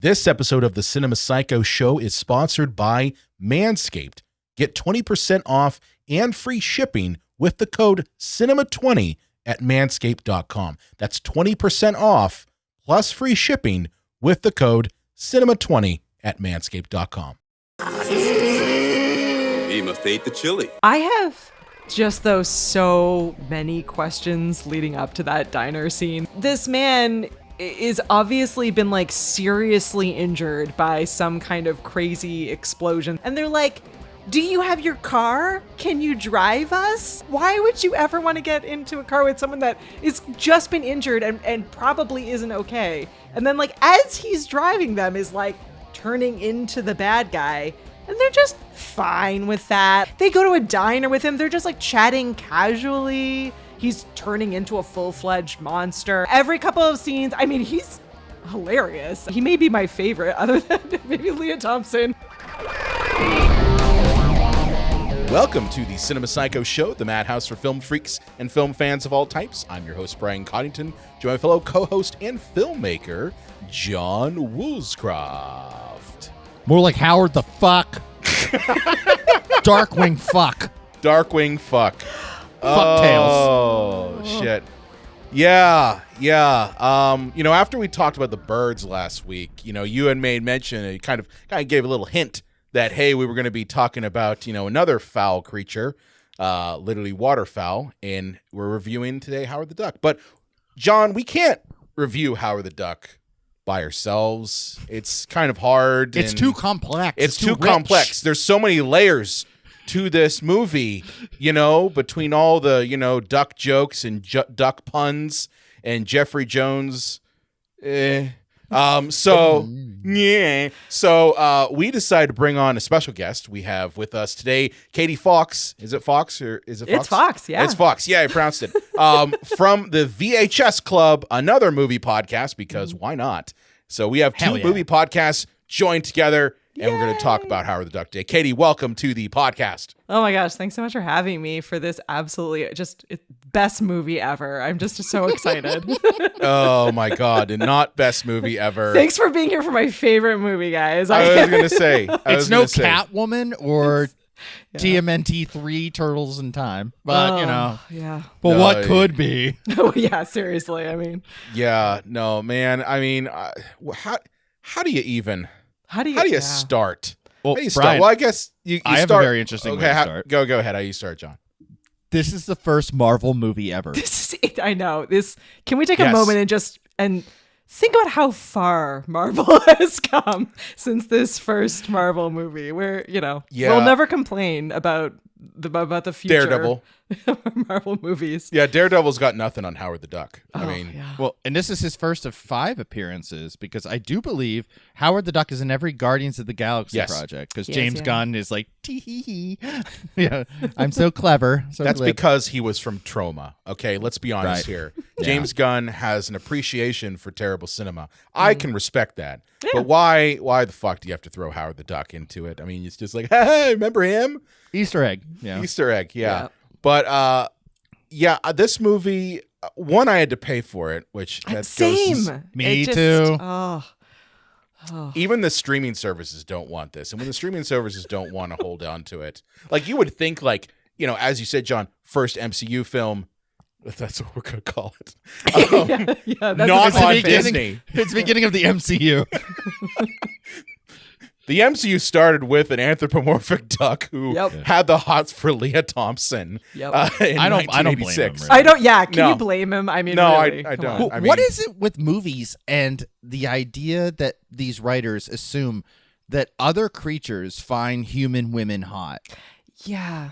This episode of the Cinema Psycho Show is sponsored by Manscaped. Get 20% off and free shipping with the code CINEMA20 at manscaped.com. That's 20% off plus free shipping with the code CINEMA20 at manscaped.com. He must hate the chili. I have just so many questions leading up to that diner scene. This man is obviously been like seriously injured by some kind of crazy explosion. And they're like, do you have your car? Can you drive us? Why would you ever want to get into a car with someone that is just been injured and probably isn't okay? And then like as he's driving them is like turning into the bad guy. And they're just fine with that. They go to a diner with him. They're just like chatting casually. He's turning into a full-fledged monster. Every couple of scenes, I mean, he's hilarious. He may be my favorite other than maybe Lea Thompson. Welcome to the Cinema Psycho Show, the madhouse for film freaks and film fans of all types. I'm your host, Brian Coddington, joined by fellow co-host and filmmaker, John Woolscroft. More like Howard the Fuck. Darkwing Fuck. Darkwing Fuck. Fucktails. Oh, shit. Yeah. After we talked about the birds last week, you had made mention, it kind of gave a little hint that, hey, we were going to be talking about, another fowl creature, literally waterfowl, and we're reviewing today Howard the Duck. But, John, we can't review Howard the Duck by ourselves. It's kind of hard. It's too complex. It's too complex. There's so many layers to this movie, between all the, duck jokes and duck puns and Jeffery Jones. So we decided to bring on a special guest. We have with us today Katie Fawkes. Is it Fawkes or is it Fawkes? It's Fawkes, yeah. It's Fawkes. Yeah, I pronounced it. From the VHS Club, another movie podcast, because why not? So we have two movie podcasts joined together, and we're going to talk about Howard the Duck Day. Katie, welcome to the podcast. Oh my gosh, thanks so much for having me for this absolutely just best movie ever. I'm just so excited. Oh my God, and not best movie ever. Thanks for being here for my favorite movie, guys. I was going to say. It's no Catwoman or TMNT 3 Turtles in Time, but yeah. But what could be? Oh yeah, seriously. I mean, yeah, no, man. I mean, how do you even? How do you start? Well, how do you Brian, start? Well, I guess you I start. have a very interesting way to start. Go ahead. How do you start, John? This is the first Marvel movie ever. This is it. I know this. Can we take a moment and think about how far Marvel has come since this first Marvel movie? Where we'll never complain about the future Daredevil Marvel movies. Yeah, Daredevil's got nothing on Howard the Duck. Well, and this is his first of 5 appearances, because I do believe Howard the Duck is in every Guardians of the Galaxy project, because James Gunn is like, tee-hee-hee. Yeah, I'm so clever. That's because he was from Troma. Okay, let's be honest here. James Gunn has an appreciation for terrible cinema. I can respect that. Yeah. But why the fuck do you have to throw Howard the Duck into it? I mean, it's just like, hey, remember him? Easter egg. Yeah. Easter egg, yeah. But this movie, one, I had to pay for it, which same. Me too. Even the streaming services don't want this, and when the streaming services don't want to hold on to it, like you would think, like as you said, John, first MCU film. That's what we're gonna call it. That's not on Disney. It's the beginning of the MCU. The MCU started with an anthropomorphic duck who had the hots for Lea Thompson. Yep. I don't blame him. Really. I don't. Yeah, can you blame him? I mean, no, really, I don't. I mean, what is it with movies and the idea that these writers assume that other creatures find human women hot? Yeah.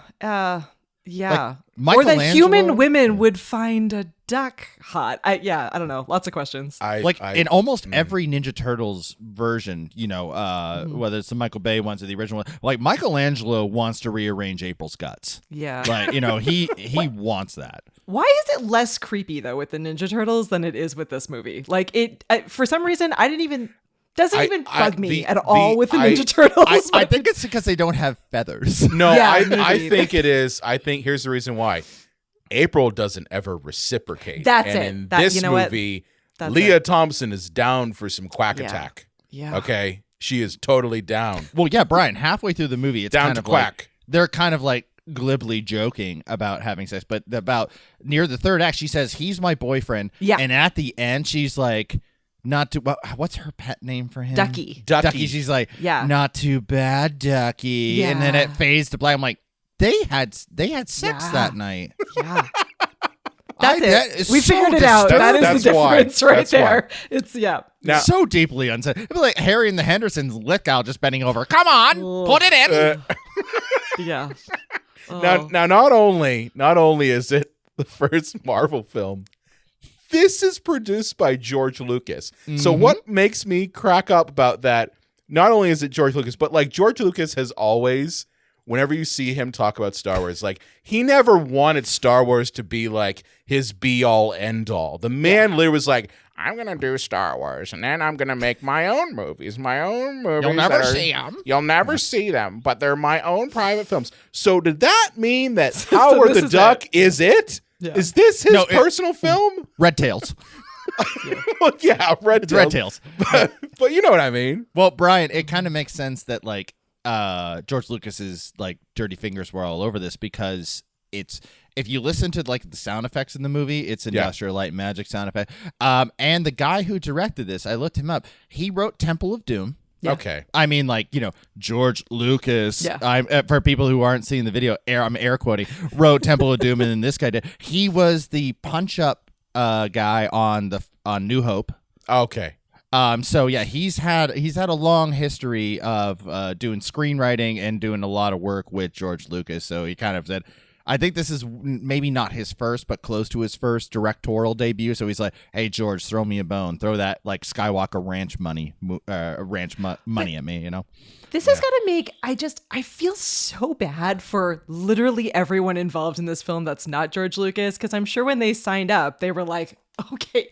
Like or that human women would find a duck hot. I don't know. Lots of questions. In almost every Ninja Turtles version, whether it's the Michael Bay ones or the original one, like Michelangelo wants to rearrange April's guts. Yeah. Like, he wants that. Why is it less creepy though with the Ninja Turtles than it is with this movie? Like for some reason, doesn't even bug me at all with the Ninja Turtles. I think it's because they don't have feathers. No, I think it is. I think here's the reason why. April doesn't ever reciprocate. That's and it. in this movie, Lea Thompson is down for some quack attack. Yeah. Okay, she is totally down. Well, yeah, Brian. Halfway through the movie, it's Down kind to of quack. like they're kind of like glibly joking about having sex, but about near the third act, she says he's my boyfriend. Yeah. And at the end, she's like, "Not too." What's her pet name for him? Ducky. Ducky. She's like, Yeah. "Not too bad, Ducky." Yeah. And then it fades to black. I'm like, they had sex Yeah. that night. Yeah. That's that it. is We so figured it out. That is that's the why. difference right That's why. there. It's Now- so deeply unsaid. It'd be like Harry and the Hendersons lithgow just bending over. Come on, put it in. Yeah. Now, not only is it the first Marvel film, this is produced by George Lucas. So what makes me crack up about that? Not only is it George Lucas, but like George Lucas has always, whenever you see him talk about Star Wars, like he never wanted Star Wars to be like his be all end all. The man literally was like, I'm going to do Star Wars and then I'm going to make my own movies. You'll never see them. You'll never see them, but they're my own private films. So did that mean that Howard the Duck is it? Yeah. Is this his personal film? Red Tails. Well, yeah, It's Red Tails. But you know what I mean. Well, Brian, it kind of makes sense that like George Lucas's like dirty fingers were all over this because it's if you listen to like the sound effects in the movie, it's Industrial Light and Magic sound effect. And the guy who directed this, I looked him up. He wrote Temple of Doom. Yeah. Okay. I mean, like, George Lucas. Yeah. I'm for people who aren't seeing the video, I'm air quoting. Wrote Temple of Doom, and then this guy did. He was the punch up guy on New Hope. Okay. So yeah, he's had a long history of doing screenwriting and doing a lot of work with George Lucas. So he kind of said, I think this is maybe not his first, but close to his first directorial debut. So he's like, "Hey George, throw me a bone. Throw that like Skywalker Ranch money at me." This has got to make, I feel so bad for literally everyone involved in this film that's not George Lucas, because I'm sure when they signed up, they were like, okay,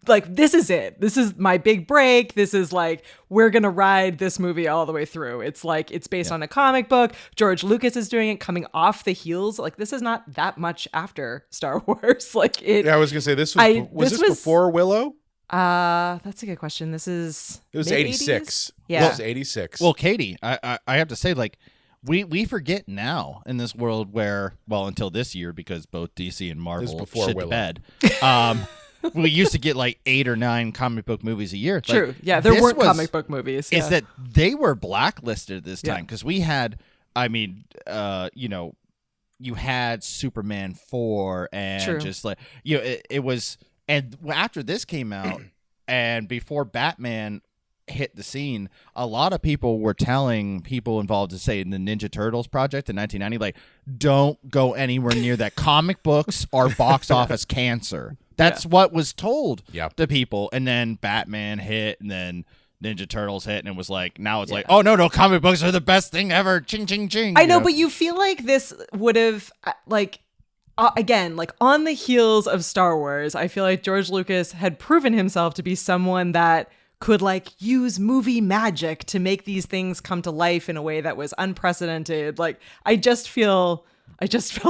like, this is it. This is my big break. This is like, we're going to ride this movie all the way through. It's like, it's based on a comic book. George Lucas is doing it coming off the heels. Like, this is not that much after Star Wars. Like, it. Yeah, I was going to say, this was before Willow? That's a good question. It was mid-80s? 86. Yeah. It was 86. Well, Katie, I have to say, like, we forget now in this world where, well, until this year, because both DC and Marvel shit the bed. We used to get like 8 or 9 comic book movies a year. True. Like, yeah, there weren't comic book movies. Is that they were blacklisted this time because we had, you had Superman 4 and just like, it was, and after this came out and before Batman hit the scene, a lot of people were telling people involved to say in the Ninja Turtles project in 1990, like, don't go anywhere near that. Comic books are box office cancer. That's what was told to people. And then Batman hit, and then Ninja Turtles hit, and it was like, now it's like, oh, no, comic books are the best thing ever. Ching, ching, ching. I know, but you feel like this would have, like, again, like on the heels of Star Wars, I feel like George Lucas had proven himself to be someone that could like use movie magic to make these things come to life in a way that was unprecedented. Like, I just felt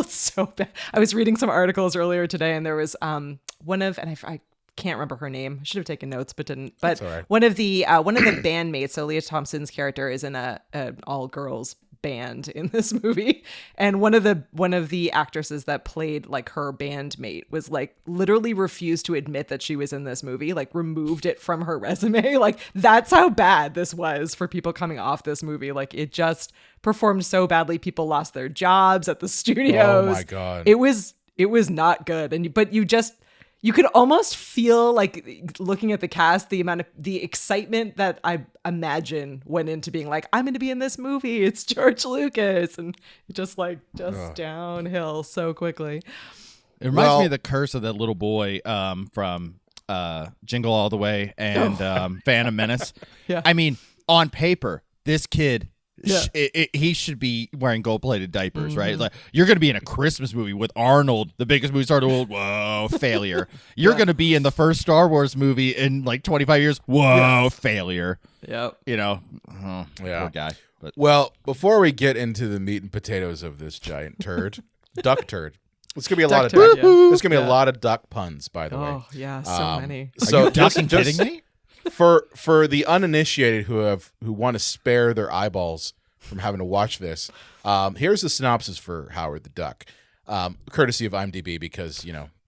so bad. I was reading some articles earlier today, and there was I can't remember her name. I should have taken notes, but didn't. But one of the bandmates, so Lea Thompson's character is in an all girls band in this movie, and one of the actresses that played like her bandmate was like literally refused to admit that she was in this movie, like removed it from her resume. Like, that's how bad this was for people coming off this movie. Like, it just performed so badly. People lost their jobs at the studios. Oh my God. It was not good. But you could almost feel like, looking at the cast, the amount of the excitement that I imagine went into being like, I'm going to be in this movie. It's George Lucas. And just downhill so quickly. It reminds me of the curse of that little boy from Jingle All the Way and Phantom Menace. Yeah. I mean, on paper, this kid, he should be wearing gold-plated diapers, right? Like, you're going to be in a Christmas movie with Arnold, the biggest movie star in the world. Whoa, failure. You're going to be in the first Star Wars movie in like 25 years. Whoa, failure. Yep. Poor guy. But. Well, before we get into the meat and potatoes of this giant turd, Duck Turd. It's gonna be a lot of duck. There's gonna be a lot of duck puns, by the way. Oh yeah, so many. Are you kidding me? For the uninitiated who want to spare their eyeballs from having to watch this, here's the synopsis for Howard the Duck, courtesy of IMDb, because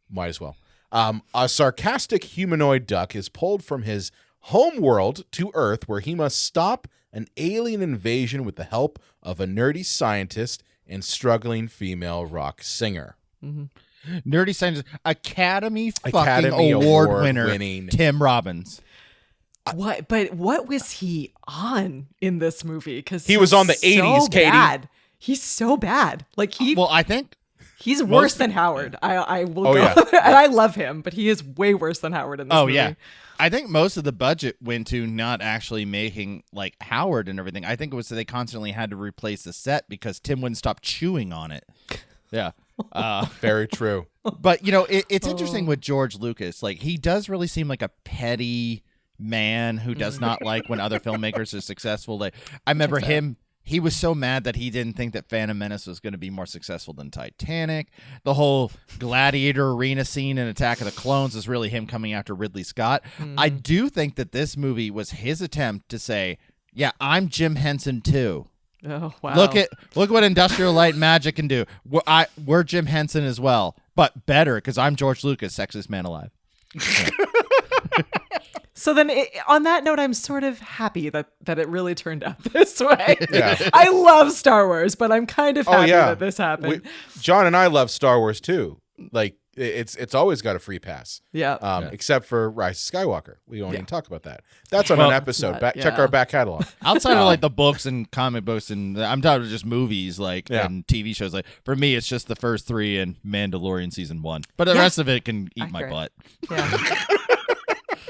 might as well. A sarcastic humanoid duck is pulled from his home world to Earth, where he must stop an alien invasion with the help of a nerdy scientist and struggling female rock singer. Mm-hmm. Nerdy scientist, Academy Award winner Tim Robbins. What? But what was he on in this movie? Because he was on the 80s, Katie. Bad. He's so bad. Like I think he's worse than Howard. I will go. Yeah. And I love him, but he is way worse than Howard in this movie. Yeah. I think most of the budget went to not actually making like Howard and everything. I think it was that they constantly had to replace the set because Tim wouldn't stop chewing on it. Yeah. Very true. But, it's interesting with George Lucas. Like, he does really seem like a petty man who does not like when other filmmakers are successful. Like, I remember him. He was so mad that he didn't think that Phantom Menace was going to be more successful than Titanic. The whole gladiator arena scene in Attack of the Clones is really him coming after Ridley Scott. I do think that this movie was his attempt to say, yeah, I'm Jim Henson too. Oh, wow. Look what Industrial Light and Magic can do. We're Jim Henson as well, but better because I'm George Lucas, sexiest man alive. So then, on that note, I'm sort of happy that it really turned out this way. Yeah. I love Star Wars, but I'm kind of happy that this happened. John and I love Star Wars too. Like it's always got a free pass. Yeah. Except for Rise of Skywalker. We won't even talk about that. That's on an episode. Check our back catalog. Outside of like the books and comic books, and I'm talking just movies and TV shows. Like for me, it's just the first 3 and Mandalorian season 1. But the rest of it can eat my butt. Yeah.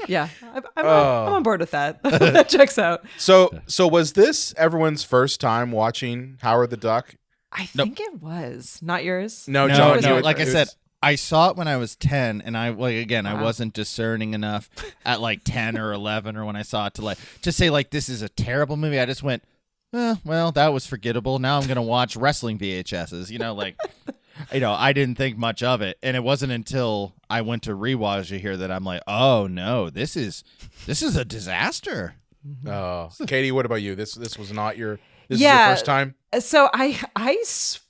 Yeah, I'm on board with that. That checks out. So was this everyone's first time watching Howard the Duck? I think it was. Not yours? No, John. No. Like I said, I saw it when I was 10, and I wasn't discerning enough at like 10 or 11, or when I saw it to say like this is a terrible movie. I just went, well, that was forgettable. Now I'm gonna watch wrestling VHSs. I didn't think much of it, and it wasn't until I went to rewatch it here that I'm like, oh no, this is a disaster. Katie, what about you? This was not your. This is your first time. So I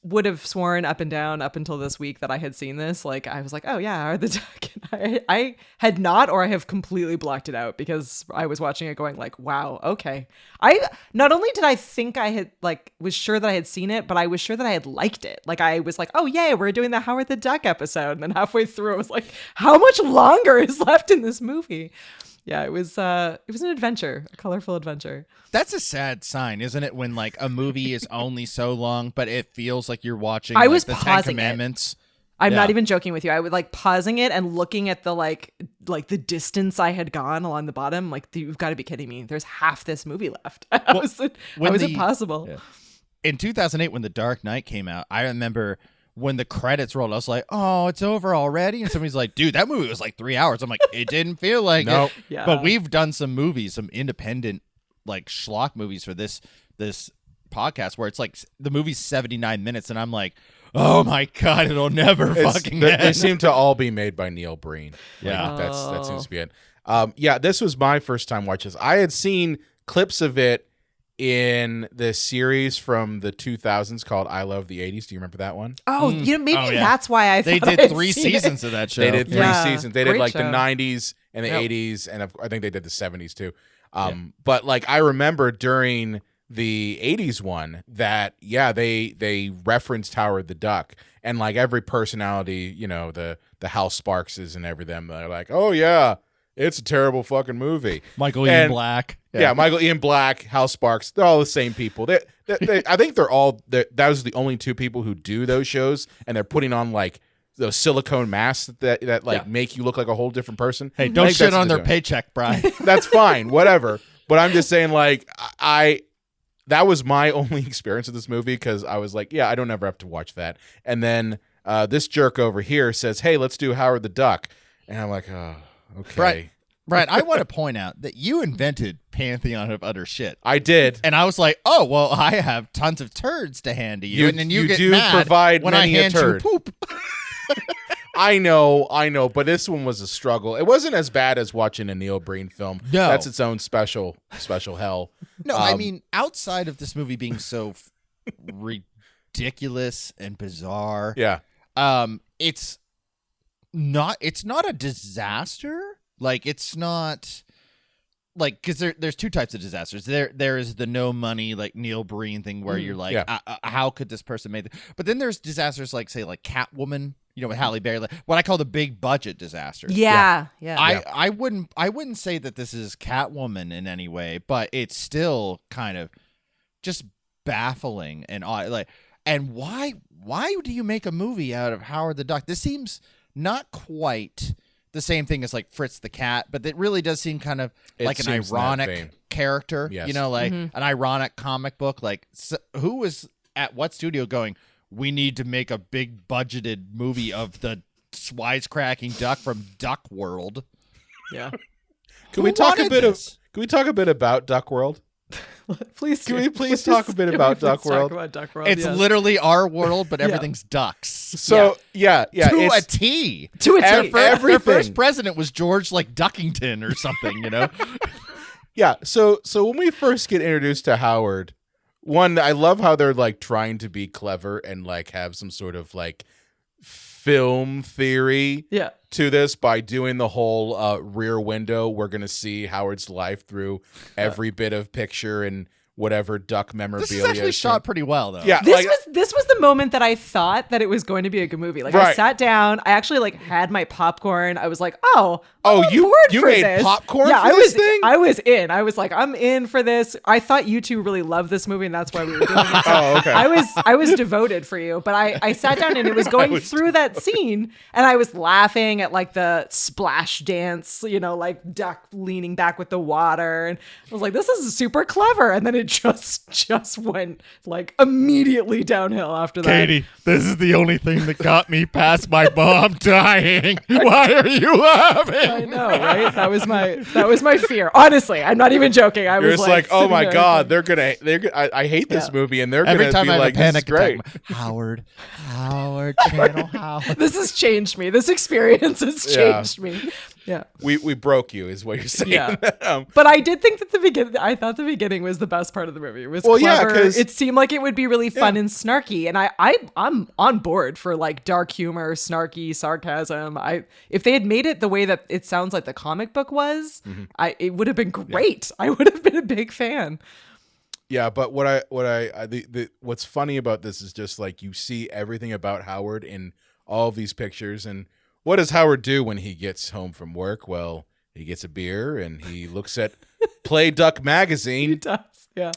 would have sworn up and down up until this week that I had seen this. Like I was like, oh yeah, Howard the Duck. I had not, or I have completely blocked it out because I was watching it going like, wow, okay. I not only did I think I had was sure that I had seen it, but I was sure that I had liked it. Like I was like, oh yeah, we're doing the Howard the Duck episode, and then halfway through I was like, how much longer is left in this movie? Yeah, it was an adventure, a colorful adventure. That's a sad sign, isn't it? When like a movie is only so long, but it feels like you're watching I was the pausing Ten Commandments. I'm not even joking with you. I would pausing it and looking at the like the distance I had gone along the bottom. Like, you've got to be kidding me. There's half this movie left. How is it possible? Yeah. In 2008, when The Dark Knight came out, I remember when the credits rolled, I was like, oh, it's over already? And somebody's like, dude, that movie was like 3 hours. I'm like, it didn't feel like it. Yeah. But we've done some movies, some independent like schlock movies for this podcast where it's like the movie's 79 minutes and I'm like, oh my God, it'll never fucking end. They seem to all be made by Neil Breen. Yeah. That seems to be it. This was my first time watching this. I had seen clips of it in the series from the 2000s called I Love the 80s. Do you remember that one? Oh, that's why I thought they did 3 seasons of that show. They did 3 seasons. They did like show. the 90s and the 80s, and I think they did the 70s too. But like I remember during the 80s one that they referenced Howard the Duck, and like every personality, the Hal Sparkses and everything, they're like, oh yeah, it's a terrible fucking movie. Michael Ian Black. Yeah, Michael Ian Black, Hal Sparks, they're all the same people. They I think they're all that was the only 2 people who do those shows, and they're putting on like those silicone masks that make you look like a whole different person. Hey, don't shit on their paycheck, Brian. That's fine, whatever. But I'm just saying, like, that was my only experience with this movie because I was like, yeah, I don't ever have to watch that. And then this jerk over here says, hey, let's do Howard the Duck. And I'm like, oh, okay. Brian, I want to point out that you invented Pantheon of Utter Shit. I did. And I was like, oh, well, I have tons of turds to hand to you. And then you get do mad provide when many I hand a turd. you poop. I know, but this one was a struggle. It wasn't as bad as watching a Neil Breen film. No. That's its own special hell. No, I mean, outside of this movie being so ridiculous and bizarre, yeah, it's not a disaster. Like, it's not like, because there's two types of disasters. There is the no money, like Neil Breen thing where you're like, how could this person make it? But then there's disasters like, say, like Catwoman, with Halle Berry, like what I call the big budget disasters. Yeah. I wouldn't say that this is Catwoman in any way, but it's still kind of just baffling and odd. Like, and why do you make a movie out of Howard the Duck? This seems not quite the same thing as like Fritz the Cat, but it really does seem kind of like an ironic character, yes. Like an ironic comic book. Like, who was at what studio going, we need to make a big budgeted movie of the wisecracking duck from Duck World? Yeah. Can we talk a bit about Duck World? Please. Can we please talk a bit about Duck World? Talk about Duck World. It's literally our world, but everything's ducks. So yeah, to a T. Their first president was George like Duckington or something, Yeah. So when we first get introduced to Howard, one, I love how they're like trying to be clever and like have some sort of like film theory to this by doing the whole rear window. We're going to see Howard's life through every bit of picture and whatever duck memorabilia. This is actually shot pretty well, though. Yeah, this was the moment that I thought that it was going to be a good movie. Like, I sat down, I actually like had my popcorn. I was like, you made popcorn for this thing? I was in. I was like, I'm in for this. I thought you two really loved this movie, and that's why we were doing it. So okay. I was devoted for you, but I sat down and it was going through that scene, and I was laughing at like the splash dance, like duck leaning back with the water, and I was like, this is super clever. And then it just went like immediately downhill after that. Katie, this is the only thing that got me past my mom dying. Why are you laughing? I know, right? That was my fear. Honestly, I'm not even joking. I was like, oh my God, they're gonna. I hate this movie, and they're every gonna time be I like, have a this panic is great. attack. Howard, channel Howard. This has changed me. This experience has changed me. Yeah. We broke you, is what you're saying. Yeah. But I did think that I thought the beginning was the best part of the movie. It was clever. Yeah, 'cause it seemed like it would be really fun and snarky. And I'm on board for like dark humor, snarky sarcasm. If they had made it the way that it sounds like the comic book was, it would have been great. Yeah. I would have been a big fan. Yeah, but what's funny about this is just like you see everything about Howard in all of these pictures. And what does Howard do when he gets home from work? Well, he gets a beer and he looks at Play Duck magazine. He does, yeah.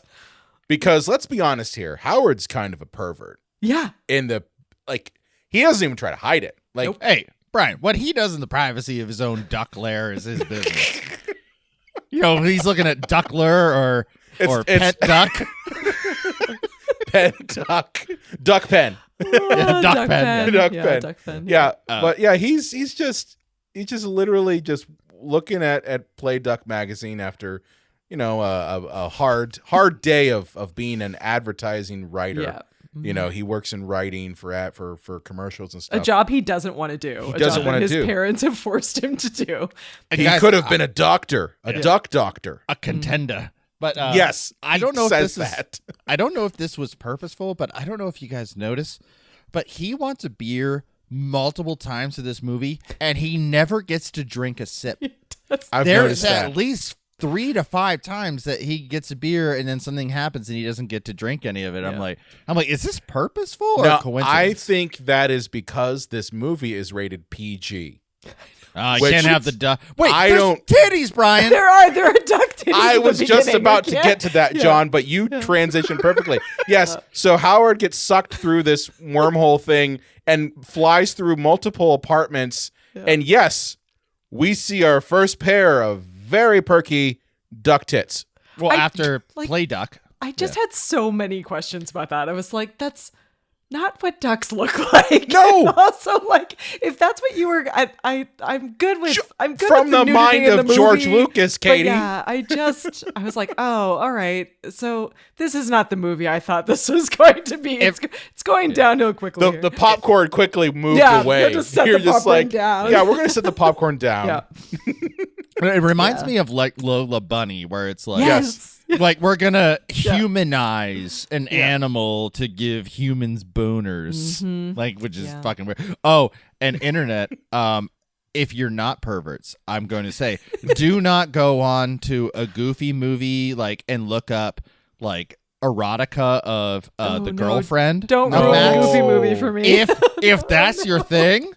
Because let's be honest here, Howard's kind of a pervert. Yeah. He doesn't even try to hide it. Like, nope. Hey, Brian, what he does in the privacy of his own duck lair is his business. He's looking at duck lure or pet duck. Pet duck. Duck pen. Duck pen. Duck pen. Duck pen. Yeah, but yeah, he's just literally just looking at Play Duck magazine after, a hard day of being an advertising writer. Yeah. He works in writing for commercials and stuff. A job he doesn't want to do. He doesn't want to do. His parents have forced him to do. He could have been a doctor, a duck doctor, a contender. But yes, I don't know if this I don't know if this was purposeful, but I don't know if you guys notice, but he wants a beer multiple times in this movie, and he never gets to drink a sip. There's at least 3 to 5 times that he gets a beer and then something happens and he doesn't get to drink any of it. Yeah. I'm like, is this purposeful or coincidence? I think that is because this movie is rated PG. I can't have the duck. Wait, there's titties, Brian. There are duck titties. I was just about to get to that, John, but you transitioned perfectly. Yes, so Howard gets sucked through this wormhole thing and flies through multiple apartments. Yeah. And yes, we see our first pair of very perky duck tits. Well, after Play Duck. I just had so many questions about that. I was like, not what ducks look like. No. And also, like, if that's what you were, I'm good with. I'm good from with the mind of George movie, Lucas, Katie. But yeah, I was like, oh, all right. So this is not the movie I thought this was going to be. It's going downhill quickly. The popcorn quickly moved away. Yeah, just set You're the just popcorn like, down. yeah, we're gonna set the popcorn down. Yeah. It reminds me of like Lola Bunny, where it's like, Yes. like we're gonna humanize an animal to give humans booners, like, which is fucking weird. Oh, and internet, if you're not perverts, I'm going to say, do not go on to a Goofy movie and look up like erotica of the girlfriend. Don't of ruin Max. the Goofy movie for me. If that's your thing.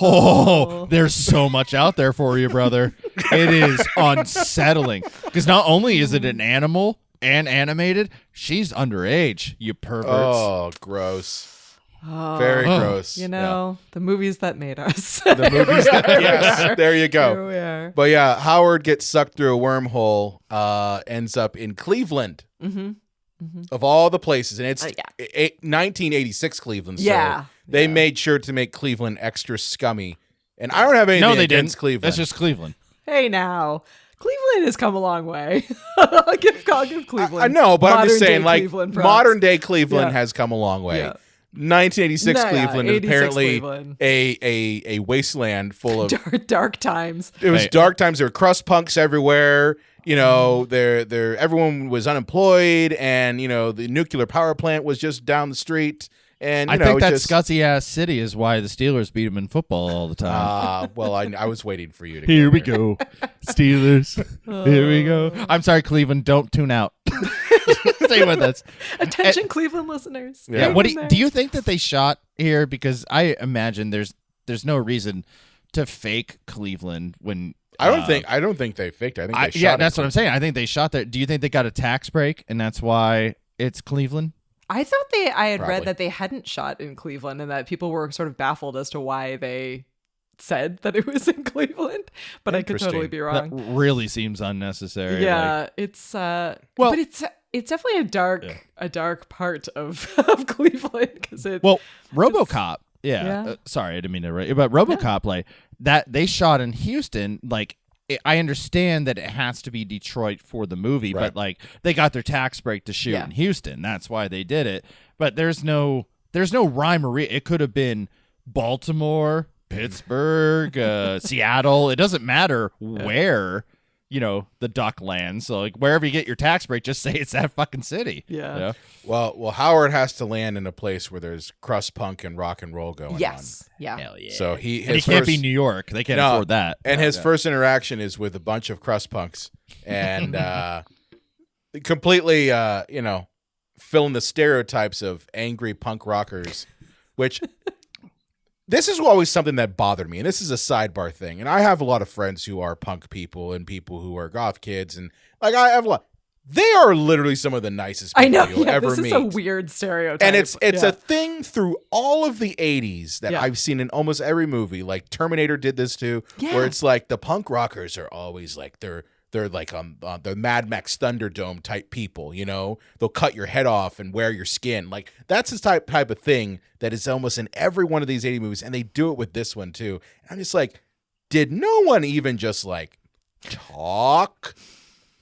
Oh, there's so much out there for you, brother. It is unsettling because not only is it an animal and animated, she's underage, you perverts. Oh, gross. Very gross. You know, the movies that made us. The movies yes, there you go. Here we are. But yeah, Howard gets sucked through a wormhole, ends up in Cleveland. Of all the places, and it's 1986 Cleveland. So they made sure to make Cleveland extra scummy. And I don't have anything against Cleveland. That's just Cleveland. Hey, now Cleveland has come a long way. I'll give Cleveland. I know, but I'm just saying, like, Cleveland modern day Cleveland has come a long way. Yeah. 1986 Cleveland is 86 apparently Cleveland. a wasteland full of dark times. It was dark times. There were crust punks everywhere. You know, everyone was unemployed, and you know the nuclear power plant was just down the street. And I think that scuzzy ass city is why the Steelers beat them in football all the time. Well, I was waiting for you to. Here we go, Steelers. Here we go. I'm sorry, Cleveland. Don't tune out. Stay with us. Attention, Cleveland listeners. Yeah. What do you think that they shot here? Because I imagine there's no reason to fake Cleveland when. I don't think they faked it. I think they shot yeah, that's what I'm saying. I think they shot there. Do you think they got a tax break and that's why it's Cleveland? I thought I had read that they hadn't shot in Cleveland and that people were sort of baffled as to why they said that it was in Cleveland, but I could totally be wrong. That really seems unnecessary. Yeah, it's but it's definitely a dark part of Cleveland because RoboCop. Yeah. Sorry, I didn't mean to. But RoboCop, that they shot in Houston. I understand that it has to be Detroit for the movie, but they got their tax break to shoot in Houston. That's why they did it. But there's no rhyme or reason. It could have been Baltimore, Pittsburgh, Seattle. It doesn't matter where. The duck lands. So wherever you get your tax break, just say it's that fucking city. Yeah. You know? Well, Howard has to land in a place where there's crust punk and rock and roll going on. Yes. Yeah. Hell yeah. So he can't be New York. They can't afford that. And his first interaction is with a bunch of crust punks and completely, filling the stereotypes of angry punk rockers, which. This is always something that bothered me, and this is a sidebar thing. And I have a lot of friends who are punk people and people who are goth kids, and I have a lot. They are literally some of the nicest people you'll ever meet. This is a weird stereotype, and it's a thing through all of the '80s that I've seen in almost every movie. Like Terminator did this too, where it's like the punk rockers are always like they're like on the Mad Max Thunderdome type people, they'll cut your head off and wear your skin. Like that's the type of thing that is almost in every one of these 80 movies. And they do it with this one too. And I'm just like, did no one even just talk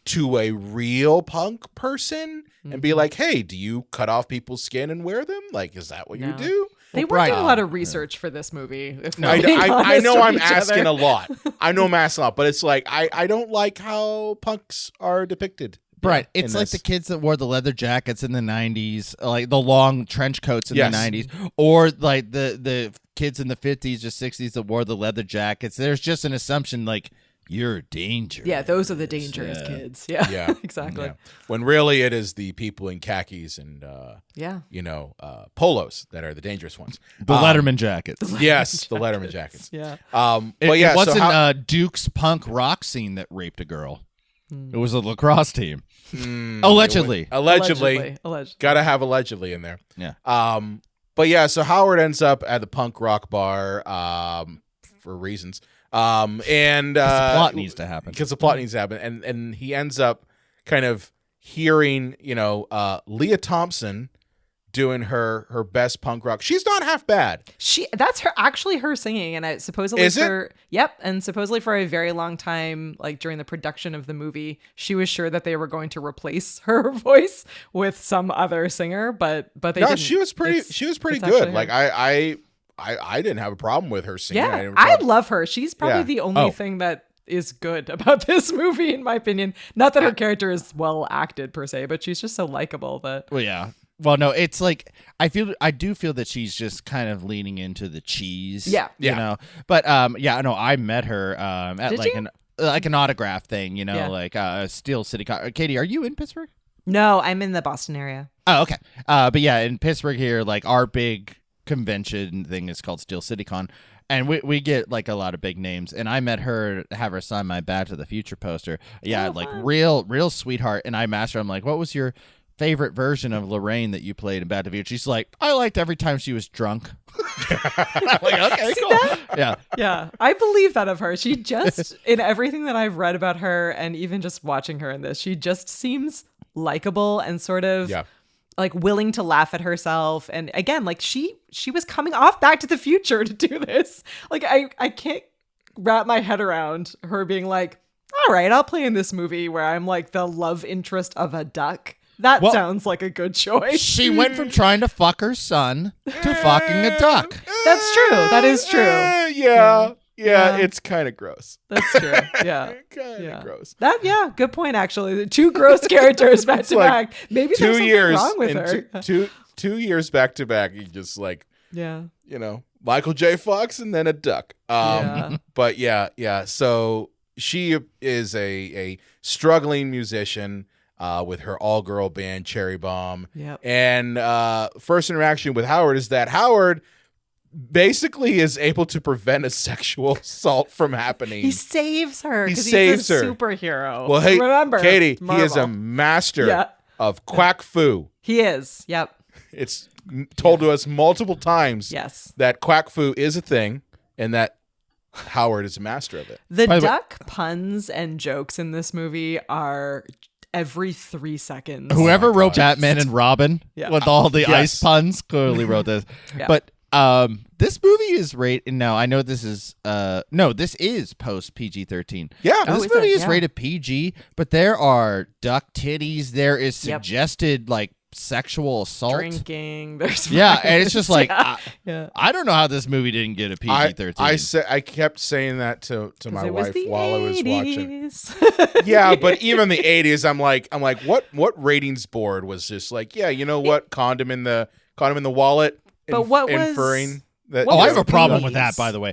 to a real punk person and be like, hey, do you cut off people's skin and wear them? Is that what you do? They weren't doing a lot of research for this movie. I know I'm asking a lot. I know I'm asking a lot, but it's I don't like how punks are depicted. Right. It's like the kids that wore the leather jackets in the 90s, like the long trench coats in the 90s, or like the kids in the 50s or 60s that wore the leather jackets. There's just an assumption you're dangerous. Yeah, those are the dangerous kids. Yeah, exactly. Yeah. When really it is the people in khakis and polos that are the dangerous ones. The Letterman jackets. The Letterman jackets. Yeah. It wasn't Duke's punk rock scene that raped a girl. It was a lacrosse team. Allegedly. Gotta have allegedly in there. Yeah. So Howard ends up at the punk rock bar for reasons. And the plot needs to happen. Because the plot needs to happen. And he ends up kind of hearing, Lea Thompson doing her best punk rock. She's not half bad. That's her singing, and supposedly for a very long time, like during the production of the movie, she was sure that they were going to replace her voice with some other singer, but they didn't. She was pretty good. Like I didn't have a problem with her singing. Yeah, I love her. She's probably the only thing that is good about this movie, in my opinion. Not that her character is well acted per se, but she's just so likable that. Well, yeah. Well, no, it's like I do feel that she's just kind of leaning into the cheese. Yeah. You know. But I met her at an autograph thing, like Steel City. Katie, are you in Pittsburgh? No, I'm in the Boston area. Oh, okay. But yeah, in Pittsburgh here, like our big convention thing is called Steel City Con. And we get like a lot of big names, and I met her, have her sign my Back to the Future poster. Yeah, real sweetheart. And I asked her, I'm like, what was your favorite version of Lorraine that you played in Back to the Future? She's like, I liked every time she was drunk. I'm like, okay, cool. That? Yeah. I believe that of her. She just, in everything that I've read about her, and even just watching her in this, she just seems likable and sort of like willing to laugh at herself. And again, like she was coming off Back to the Future to do this. Like I can't wrap my head around her being like, all right, I'll play in this movie where I'm like the love interest of a duck. That sounds like a good choice. She went from trying to fuck her son to fucking a duck. That's true. That is true. Yeah, it's kind of gross. That's true. Yeah. Kind of gross. Good point, actually. The two gross characters back to back. Maybe there's something wrong with her. 2 years back to back, you just like, Michael J. Fox and then a duck. But yeah. So she is a struggling musician with her all-girl band, Cherry Bomb. Yep. And first interaction with Howard is that Howard basically is able to prevent a sexual assault from happening. He saves her because he's a superhero. Well, hey, remember, Katie, Marvel. He is a master of quack fu. He is. Yep. It's told to us multiple times that quack fu is a thing and that Howard is a master of it. The duck puns and jokes in this movie are every 3 seconds. Whoever wrote Batman and Robin with all the ice puns clearly wrote this. But this movie is rated. No, I know this is this is post PG-13. Yeah, this movie is rated PG, but there are duck titties. There is suggested like sexual assault, drinking. There's and it's just like I don't know how this movie didn't get a PG-13. I kept saying that to my wife while I was watching. Yeah, but even the 80s, I'm like, what ratings board was just like, you know what, condom in the wallet. But what was inferring that? I have a problem with that, by the way.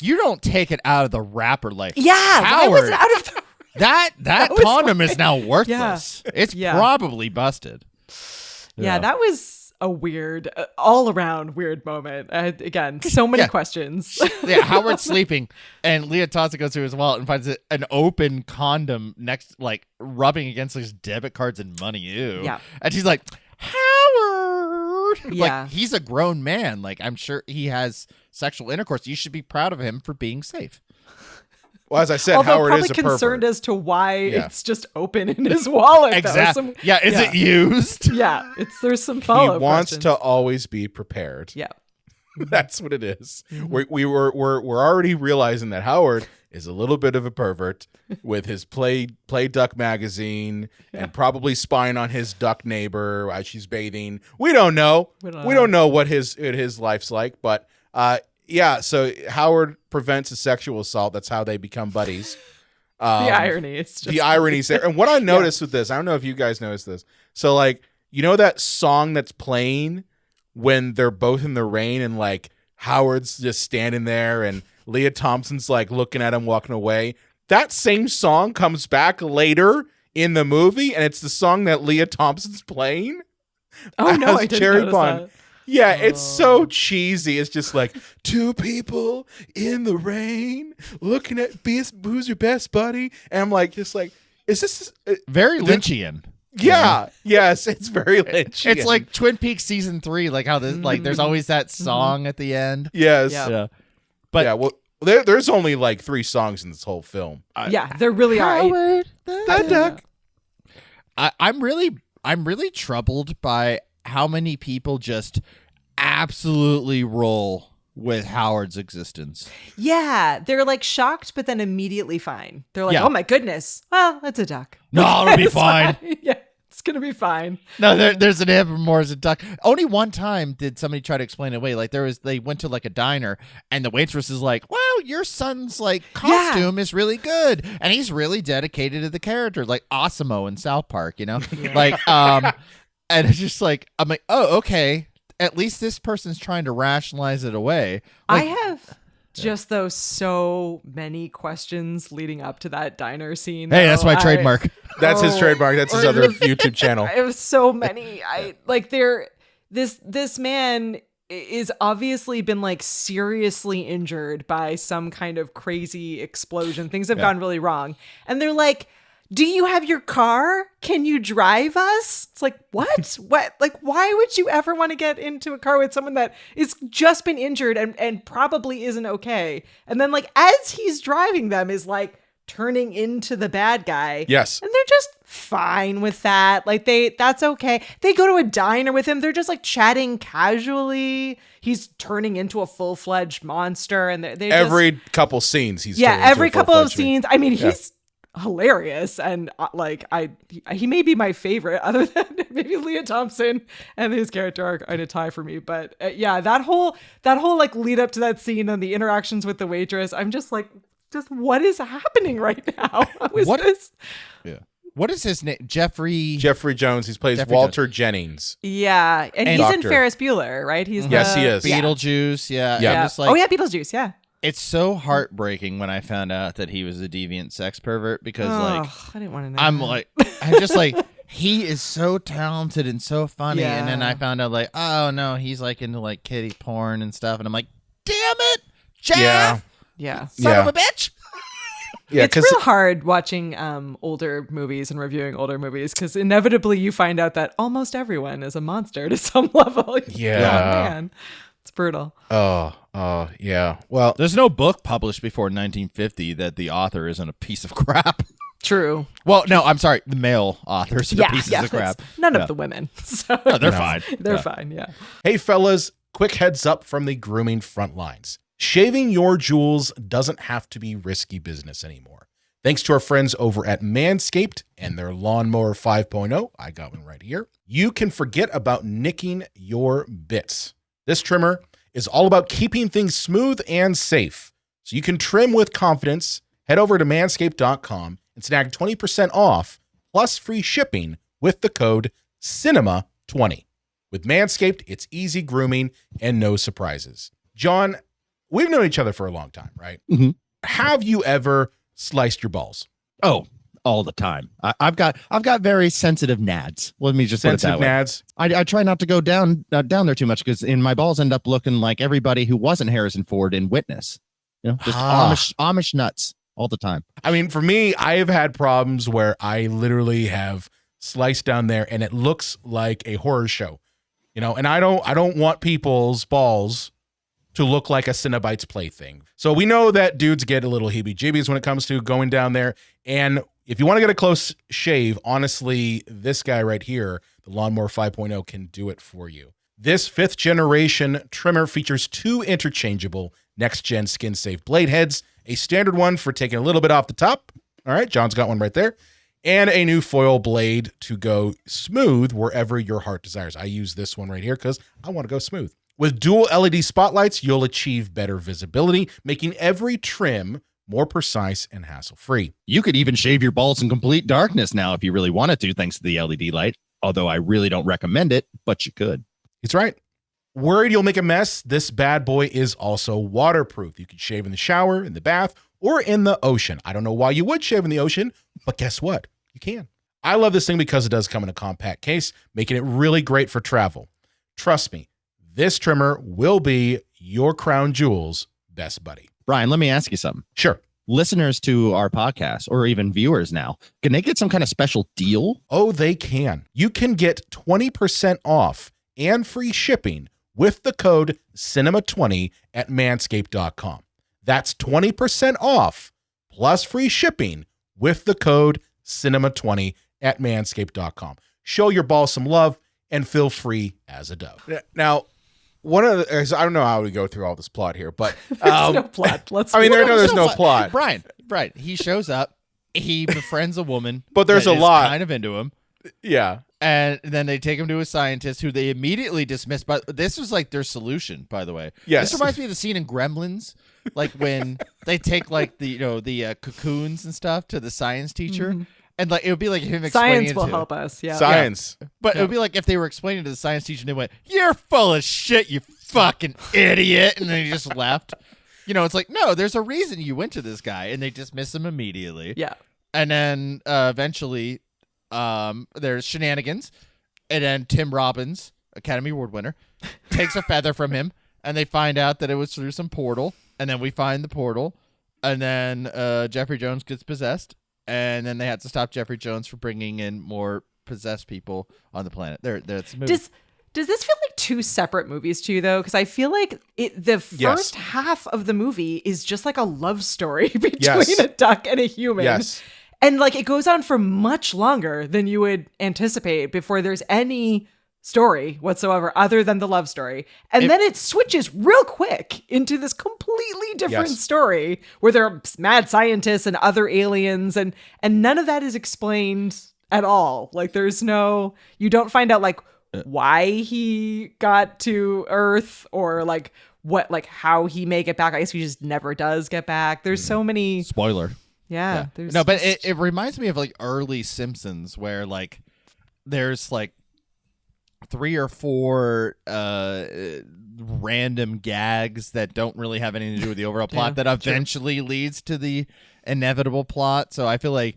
You don't take it out of the wrapper, like Howard. Why was it out of the that condom is now worthless. It's probably busted. Yeah, that was a weird, all around weird moment. Again, so many questions. Howard's sleeping, and Lea Thompson goes through his wallet and finds an open condom next, like rubbing against his debit cards and money. Ew. Yeah, and she's like, Howard. Like, he's a grown man. Like, I'm sure he has sexual intercourse. You should be proud of him for being safe. Well, as I said, although Howard probably is a concerned pervert. As to why it's just open in his wallet. Exactly. Is it used? Yeah, there's some follow-up. He wants questions. to always be prepared. Yeah, that's what it is. We're already realizing that Howard is a little bit of a pervert with his Play Duck magazine and probably spying on his duck neighbor as she's bathing. We don't know. We don't know what his life's like, but so Howard prevents a sexual assault. That's how they become buddies. The irony is just the irony's there. And what I noticed with this, I don't know if you guys noticed this. So like, you know that song that's playing when they're both in the rain and like Howard's just standing there and Lea Thompson's like looking at him walking away. That same song comes back later in the movie, and it's the song that Lea Thompson's playing. Oh no, I didn't notice that. Yeah, it's so cheesy. It's just like two people in the rain looking at who's your best buddy, and I'm like, is this very Lynchian? Yeah, yes, it's very Lynchian. It's like Twin Peaks season 3, like how there's always that song at the end. Yes, but there's only like 3 songs in this whole film. There really are. Howard, the duck. I'm really troubled by how many people just absolutely roll with Howard's existence. Yeah, they're like shocked, but then immediately fine. They're like, Yeah. oh my goodness, well, it's a duck. No, it'll be It's fine. Yeah, it's going to be fine. No, there's an answer more as a duck. Only one time did somebody try to explain it away. Like they went to like a diner and the waitress is like, "Well, your son's like costume is really good, and he's really dedicated to the character, like Osimo in South Park, you know." Like, and it's just like I'm like, oh, okay. At least this person's trying to rationalize it away. Like, I have just those so many questions leading up to that diner scene. hey, that's my trademark. That's his trademark. That's his other YouTube channel. I have so many. This man is obviously been like seriously injured by some kind of crazy explosion. Things have gone really wrong. And they're like, do you have your car? Can you drive us? It's like, what? What? Like, why would you ever want to get into a car with someone that is just been injured and probably isn't okay? And then like, as he's driving them is like turning into the bad guy. Yes. And they're just fine with that. Like that's okay. They go to a diner with him. They're just like chatting casually. He's turning into a full-fledged monster. And they every couple scenes he's every couple of full-fledged scenes. I mean, he's hilarious, and he may be my favorite, other than maybe Lea Thompson and his character are in a tie for me. But that whole like lead up to that scene and the interactions with the waitress, I'm just like, what is happening right now? How is this? Yeah. What is his name? Jeffery Jones. He plays Walter Jennings. Yeah, and he's Doctor. in Ferris Bueller, right? He's Yes, he is. Beetlejuice. Yeah. Yeah. I'm just like, Beetlejuice. Yeah. it's so heartbreaking when I found out that he was a deviant sex pervert because like I didn't want to know. I'm just like he is so talented and so funny, and then I found out like, oh no, he's like into like kitty porn and stuff, and I'm like, damn it, Jeff, son of a bitch. Yeah, it's real hard watching older movies and reviewing older movies because inevitably you find out that almost everyone is a monster to some level. Yeah. Oh, man. It's brutal. Oh, yeah. Well, There's no book published before 1950 that the author isn't a piece of crap. True. Well, no, I'm sorry. The male authors are pieces of crap. None of the women. So No, they're fine. They're fine, yeah. hey, fellas, quick heads up from the grooming front lines. Shaving your jewels doesn't have to be risky business anymore. Thanks to our friends over at Manscaped and their Lawnmower 5.0, I got one right here, you can forget about nicking your bits. This trimmer is all about keeping things smooth and safe. So you can trim with confidence. Head over to manscaped.com and snag 20% off plus free shipping with the code CINEMA20. With Manscaped, it's easy grooming and no surprises. John, we've known each other for a long time, right? Mm-hmm. Have you ever sliced your balls? Oh, all the time. I've got very sensitive nads. Let me just Sensitive put it that way. nads? I try not to go down there too much because my balls end up looking like everybody who wasn't Harrison Ford in Witness. You know, just Amish nuts all the time. I mean, for me, I have had problems where I literally have sliced down there and it looks like a horror show. You know, and I don't want people's balls to look like a Cinnabites plaything. So we know that dudes get a little heebie-jeebies when it comes to going down there. And if you want to get a close shave, honestly, this guy right here, the Lawnmower 5.0, can do it for you. This 5th generation trimmer features 2 interchangeable next-gen skin-safe blade heads, a standard one for taking a little bit off the top. All right, John's got one right there. And a new foil blade to go smooth wherever your heart desires. I use this one right here because I want to go smooth. With dual LED spotlights, you'll achieve better visibility, making every trim more precise and hassle-free. You could even shave your balls in complete darkness now if you really wanted to, thanks to the LED light. Although I really don't recommend it, but you could. He's right. Worried you'll make a mess? This bad boy is also waterproof. You can shave in the shower, in the bath, or in the ocean. I don't know why you would shave in the ocean, but guess what? You can. I love this thing because it does come in a compact case, making it really great for travel. Trust me, this trimmer will be your crown jewel's best buddy. Brian, let me ask you something. Sure. Listeners to our podcast, or even viewers now, can they get some kind of special deal? Oh, they can. You can get 20% off and free shipping with the code CINEMA20 at manscaped.com. That's 20% off plus free shipping with the code CINEMA20 at manscaped.com. Show your balls some love and feel free as a dove. Now, one of the, I don't know how we go through all this plot here, but There's no plot. There's no plot. Brian, right? He shows up, he befriends a woman, but there's that a lot kind of into him. Yeah. And then they take him to a scientist who they immediately dismiss. But this was like their solution, by the way. Yes. This reminds me of the scene in Gremlins, like when they take like the cocoons and stuff to the science teacher, and like it would be like him explaining. Science will help us. Yeah. Science. Yeah. But it would be like if they were explaining to the science teacher, and they went, "You're full of shit, you fucking idiot," and then he just left. It's like, no, there's a reason you went to this guy, and they dismiss him immediately. Yeah. And then eventually. There's shenanigans, and then Tim Robbins, Academy Award winner, takes a feather from him, and they find out that it was through some portal, and then we find the portal, and then Jeffrey Jones gets possessed, and then they had to stop Jeffrey Jones from bringing in more possessed people on the planet. That's a movie. Does this feel like two separate movies to you, though? Because I feel like the first half of the movie is just like a love story between a duck and a human. Yes. And like it goes on for much longer than you would anticipate before there's any story whatsoever other than the love story. And then it switches real quick into this completely different story where there are mad scientists and other aliens and none of that is explained at all. Like there's you don't find out like why he got to Earth or like how he may get back. I guess he just never does get back. There's so many spoiler. Yeah. No, but it reminds me of like early Simpsons where like there's like 3 or 4 random gags that don't really have anything to do with the overall plot that eventually leads to the inevitable plot. So I feel like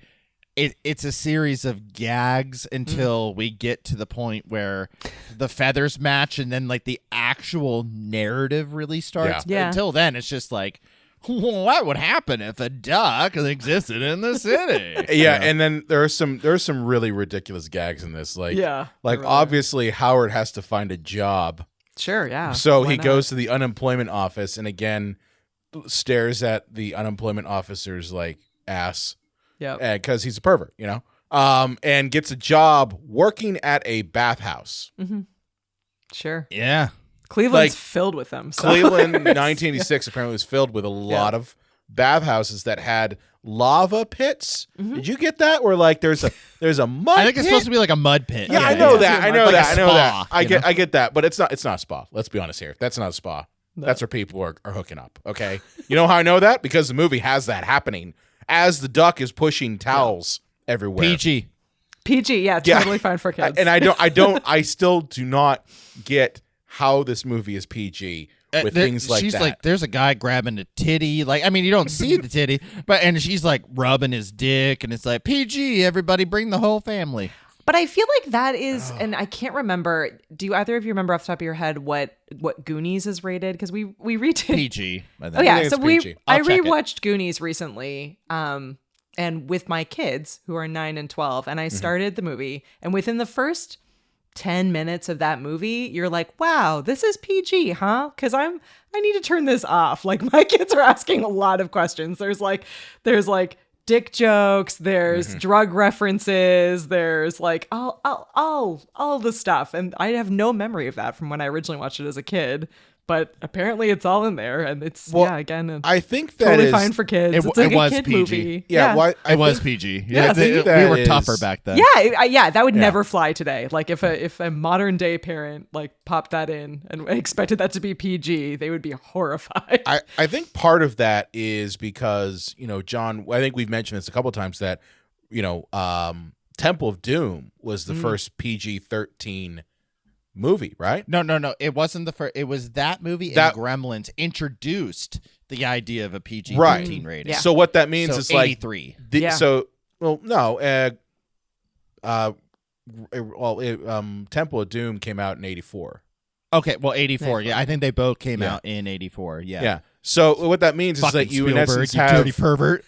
it's a series of gags until we get to the point where the feathers match and then like the actual narrative really starts. Yeah. Until then, it's just like, what would happen if a duck existed in the city? And then there's some really ridiculous gags in this. Like, obviously Howard has to find a job. Sure, yeah. So he goes to the unemployment office and again stares at the unemployment officer's like ass. Yeah. Because he's a pervert, and gets a job working at a bathhouse. Mm-hmm. Sure. Yeah. Cleveland's filled with them. So. Cleveland, 1986, apparently was filled with a lot of bathhouses that had lava pits. Mm-hmm. Did you get that? Where like there's a mud. I think it's supposed to be like a mud pit. Yeah, I know that. I know that. I get that. But it's not a spa. Let's be honest here. That's not a spa. No. That's where people are hooking up. Okay. You know how I know that? Because the movie has that happening as the duck is pushing towels everywhere. PG. Yeah, totally fine for kids. And I still do not get how this movie is PG with things like that. She's like, there's a guy grabbing a titty. Like, I mean, you don't see the titty, and she's like rubbing his dick, and it's like, PG, everybody bring the whole family. But I feel like that is, and I can't remember, do either of you remember off the top of your head what Goonies is rated? Because we redid. PG. I think. Oh, yeah. I think So it's PG. I rewatched Goonies recently, and with my kids, who are 9 and 12, and I started the movie, and within the first 10 minutes of that movie, you're like, wow, this is PG, huh? Because I need to turn this off. Like, my kids are asking a lot of questions. There's like dick jokes, there's drug references, there's like all the stuff. And I have no memory of that from when I originally watched it as a kid. But apparently it's all in there, and it's again. I think that totally is fine for kids. It's like a kid PG. movie. It was PG. Yeah, we were tougher back then. Yeah, that would never fly today. Like if a modern day parent like popped that in and expected that to be PG, they would be horrified. I think part of that is because John. I think we've mentioned this a couple of times that Temple of Doom was the first PG-13 movie, right? No. It wasn't the first. It was that movie and Gremlins introduced the idea of a PG-13 rating. Yeah. So what that means is 83. Temple of Doom came out in 84. Okay, well 84. Yeah, I think they both came out in 84. Yeah. Yeah. So what that means is that you Spielberg, in essence you have dirty pervert.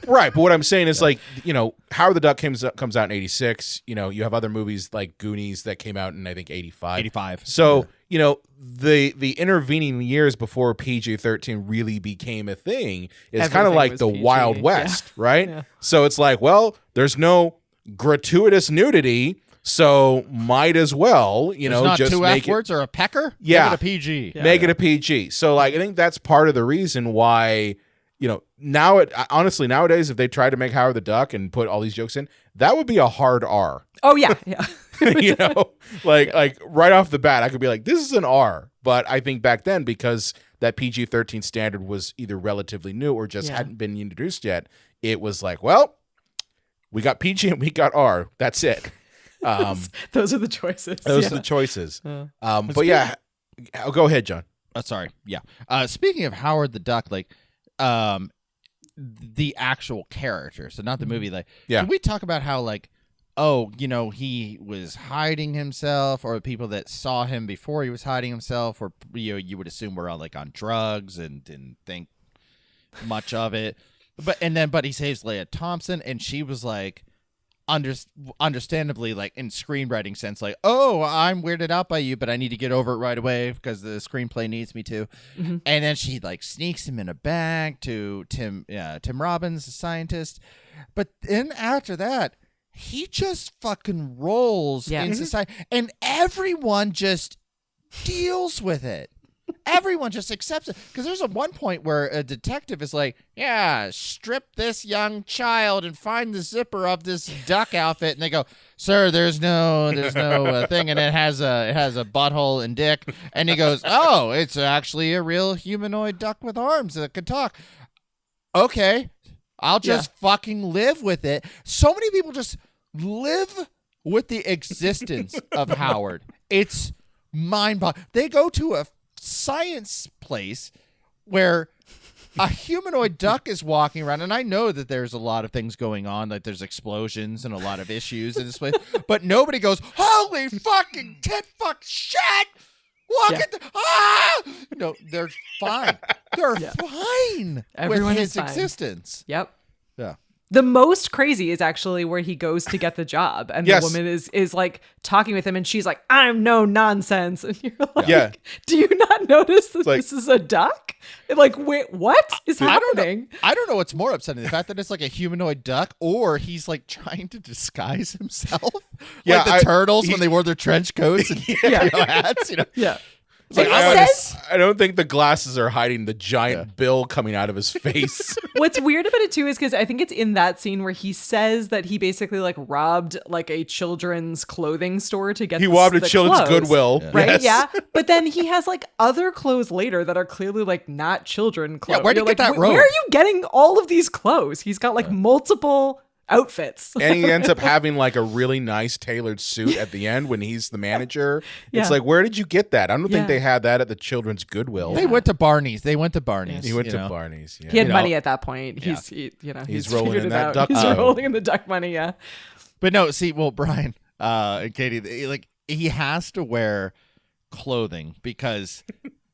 Right, but what I'm saying is Howard the Duck comes out in 86. You have other movies like Goonies that came out in I think 85. So, the intervening years before PG-13 really became a thing is kind of like the PG. Wild West, right? Yeah. So it's like, well, there's no gratuitous nudity, So might as well, There's not just two make F words or a pecker? Yeah. Make it a PG. Make it a PG. So like, I think that's part of the reason why, honestly, nowadays, if they tried to make Howard the Duck and put all these jokes in, that would be a hard R. Oh, yeah. Like right off the bat, I could be like, this is an R. But I think back then, because that PG-13 standard was either relatively new or just hadn't been introduced yet, it was like, well, we got PG and we got R. That's it. Those are the choices. Those are the choices. But yeah, go ahead, John. Sorry. Yeah. Speaking of Howard the Duck, like, the actual character, so not the movie. Like, can we talk about how, like, he was hiding himself, or people that saw him before he was hiding himself, or you would assume we're all like on drugs and didn't think much of it. But he saves Lea Thompson, and she was like, understandably, like in screenwriting sense, like, oh, I'm weirded out by you, but I need to get over it right away because the screenplay needs me to. Mm-hmm. And then she like sneaks him in a bag to Tim Robbins, the scientist. But then after that, he just fucking rolls in society, and everyone just deals with it. Everyone just accepts it, because there's one point where a detective is like, yeah, strip this young child and find the zipper of this duck outfit, and they go, sir, there's no thing, and it has a butthole and dick, and he goes, oh, it's actually a real humanoid duck with arms that can talk. Okay, I'll just fucking live with it. So many people just live with the existence of Howard. It's mind-boggling. They go to a science place where a humanoid duck is walking around, and I know that there's a lot of things going on, like there's explosions and a lot of issues in this place, but nobody goes, holy fucking tit fuck shit! Look at no, they're fine. They're fine. Everyone with his is fine. Existence. Yep. Yeah. The most crazy is actually where he goes to get the job, and the woman is like talking with him, and she's like, I'm no nonsense. And you're like, do you not notice that this is a duck? Like, wait, what is happening? I don't know what's more upsetting, the fact that it's like a humanoid duck, or he's like trying to disguise himself. Like the turtles when they wore their trench coats and hats. Yeah. Like, I don't think the glasses are hiding the giant bill coming out of his face. What's weird about it too is because I think it's in that scene where he says that he basically like robbed like a children's clothing store to get. He robbed a children's clothes, Goodwill, right? Yeah, but then he has like other clothes later that are clearly like not children clothes. Yeah, where did you get that robe? Where are you getting all of these clothes? He's got like multiple outfits. And he ends up having like a really nice tailored suit at the end when he's the manager. It's like, where did you get that? I don't think they had that at the children's Goodwill. They went to Barney's. He went to Barney's. Yeah. He had money at that point. He's rolling in that duck. He's rolling in the duck money. Yeah. But no, see, well, Brian and Katie, like, he has to wear clothing because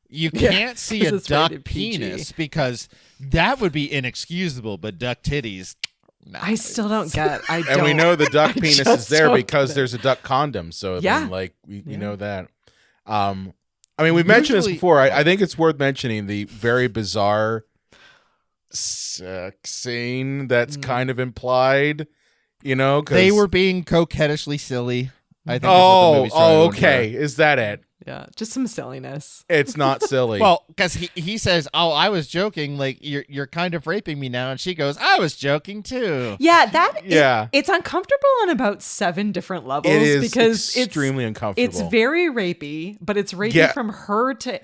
you can't see a duck penis, because that would be inexcusable. But duck titties. No, I still don't get. And we know the duck penis is there because there's a duck condom. So then, like we know that. I mean, we've mentioned this before. I think it's worth mentioning the very bizarre scene that's kind of implied. Cause they were being coquettishly silly. I think. Okay. Is that it? Yeah, just some silliness. It's not silly. Well, because he says, "Oh, I was joking. Like you're kind of raping me now," and she goes, "I was joking too." Yeah, it's uncomfortable on about 7 different levels. It is because extremely uncomfortable. It's very rapey, but it's rapey from her to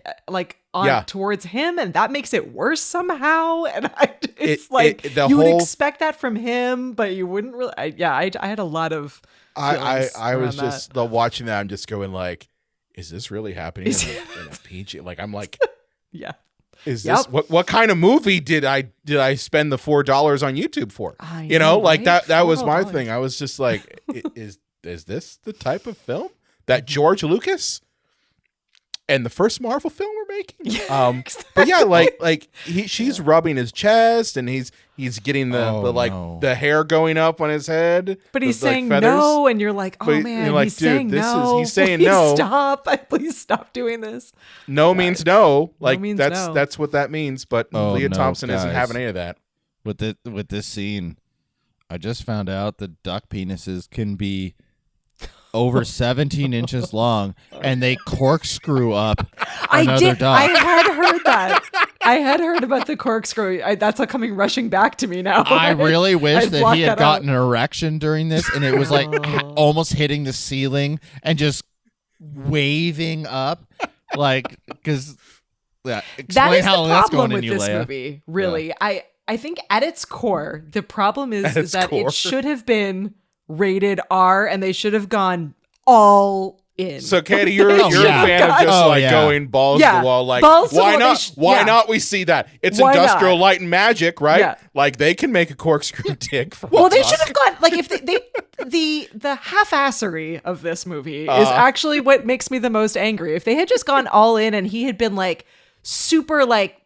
towards him, and that makes it worse somehow. And you would expect that from him, but you wouldn't really. I had a lot of. I was just watching that. I'm just going like, is this really happening in a PG? Like, I'm like, is this what kind of movie did I spend the $4 on YouTube for? Like that was my thing. I was just like, is this the type of film that George Lucas and the first Marvel film we're making? But yeah, she's rubbing his chest, and he's getting the hair going up on his head. But he's saying no, and you're like, oh man, you're like, he's saying no. He's saying no. Stop! Please stop doing this. No means no. Like means that's what that means. But Lea Thompson isn't having any of that. With this scene, I just found out that duck penises can be over 17 inches long, and they corkscrew up another duck. I had heard that. I had heard about the corkscrew. That's coming rushing back to me now. I really wish that he had gotten out. an erection during this, and it was like almost hitting the ceiling and just waving up, like because explain how that's going in you, Leia. Movie, really. Yeah. I think at its core, the problem is that core. It should have been rated R, and they should have gone all in. So, Katie, you're a fan of just going balls to the wall. Like, balls why not? Why not? We see that it's why Industrial not? Light and Magic, right? Yeah. Like they can make a corkscrew dick. Well, they should have gone like if the half-assery of this movie is actually what makes me the most angry. If they had just gone all in and he had been like super like,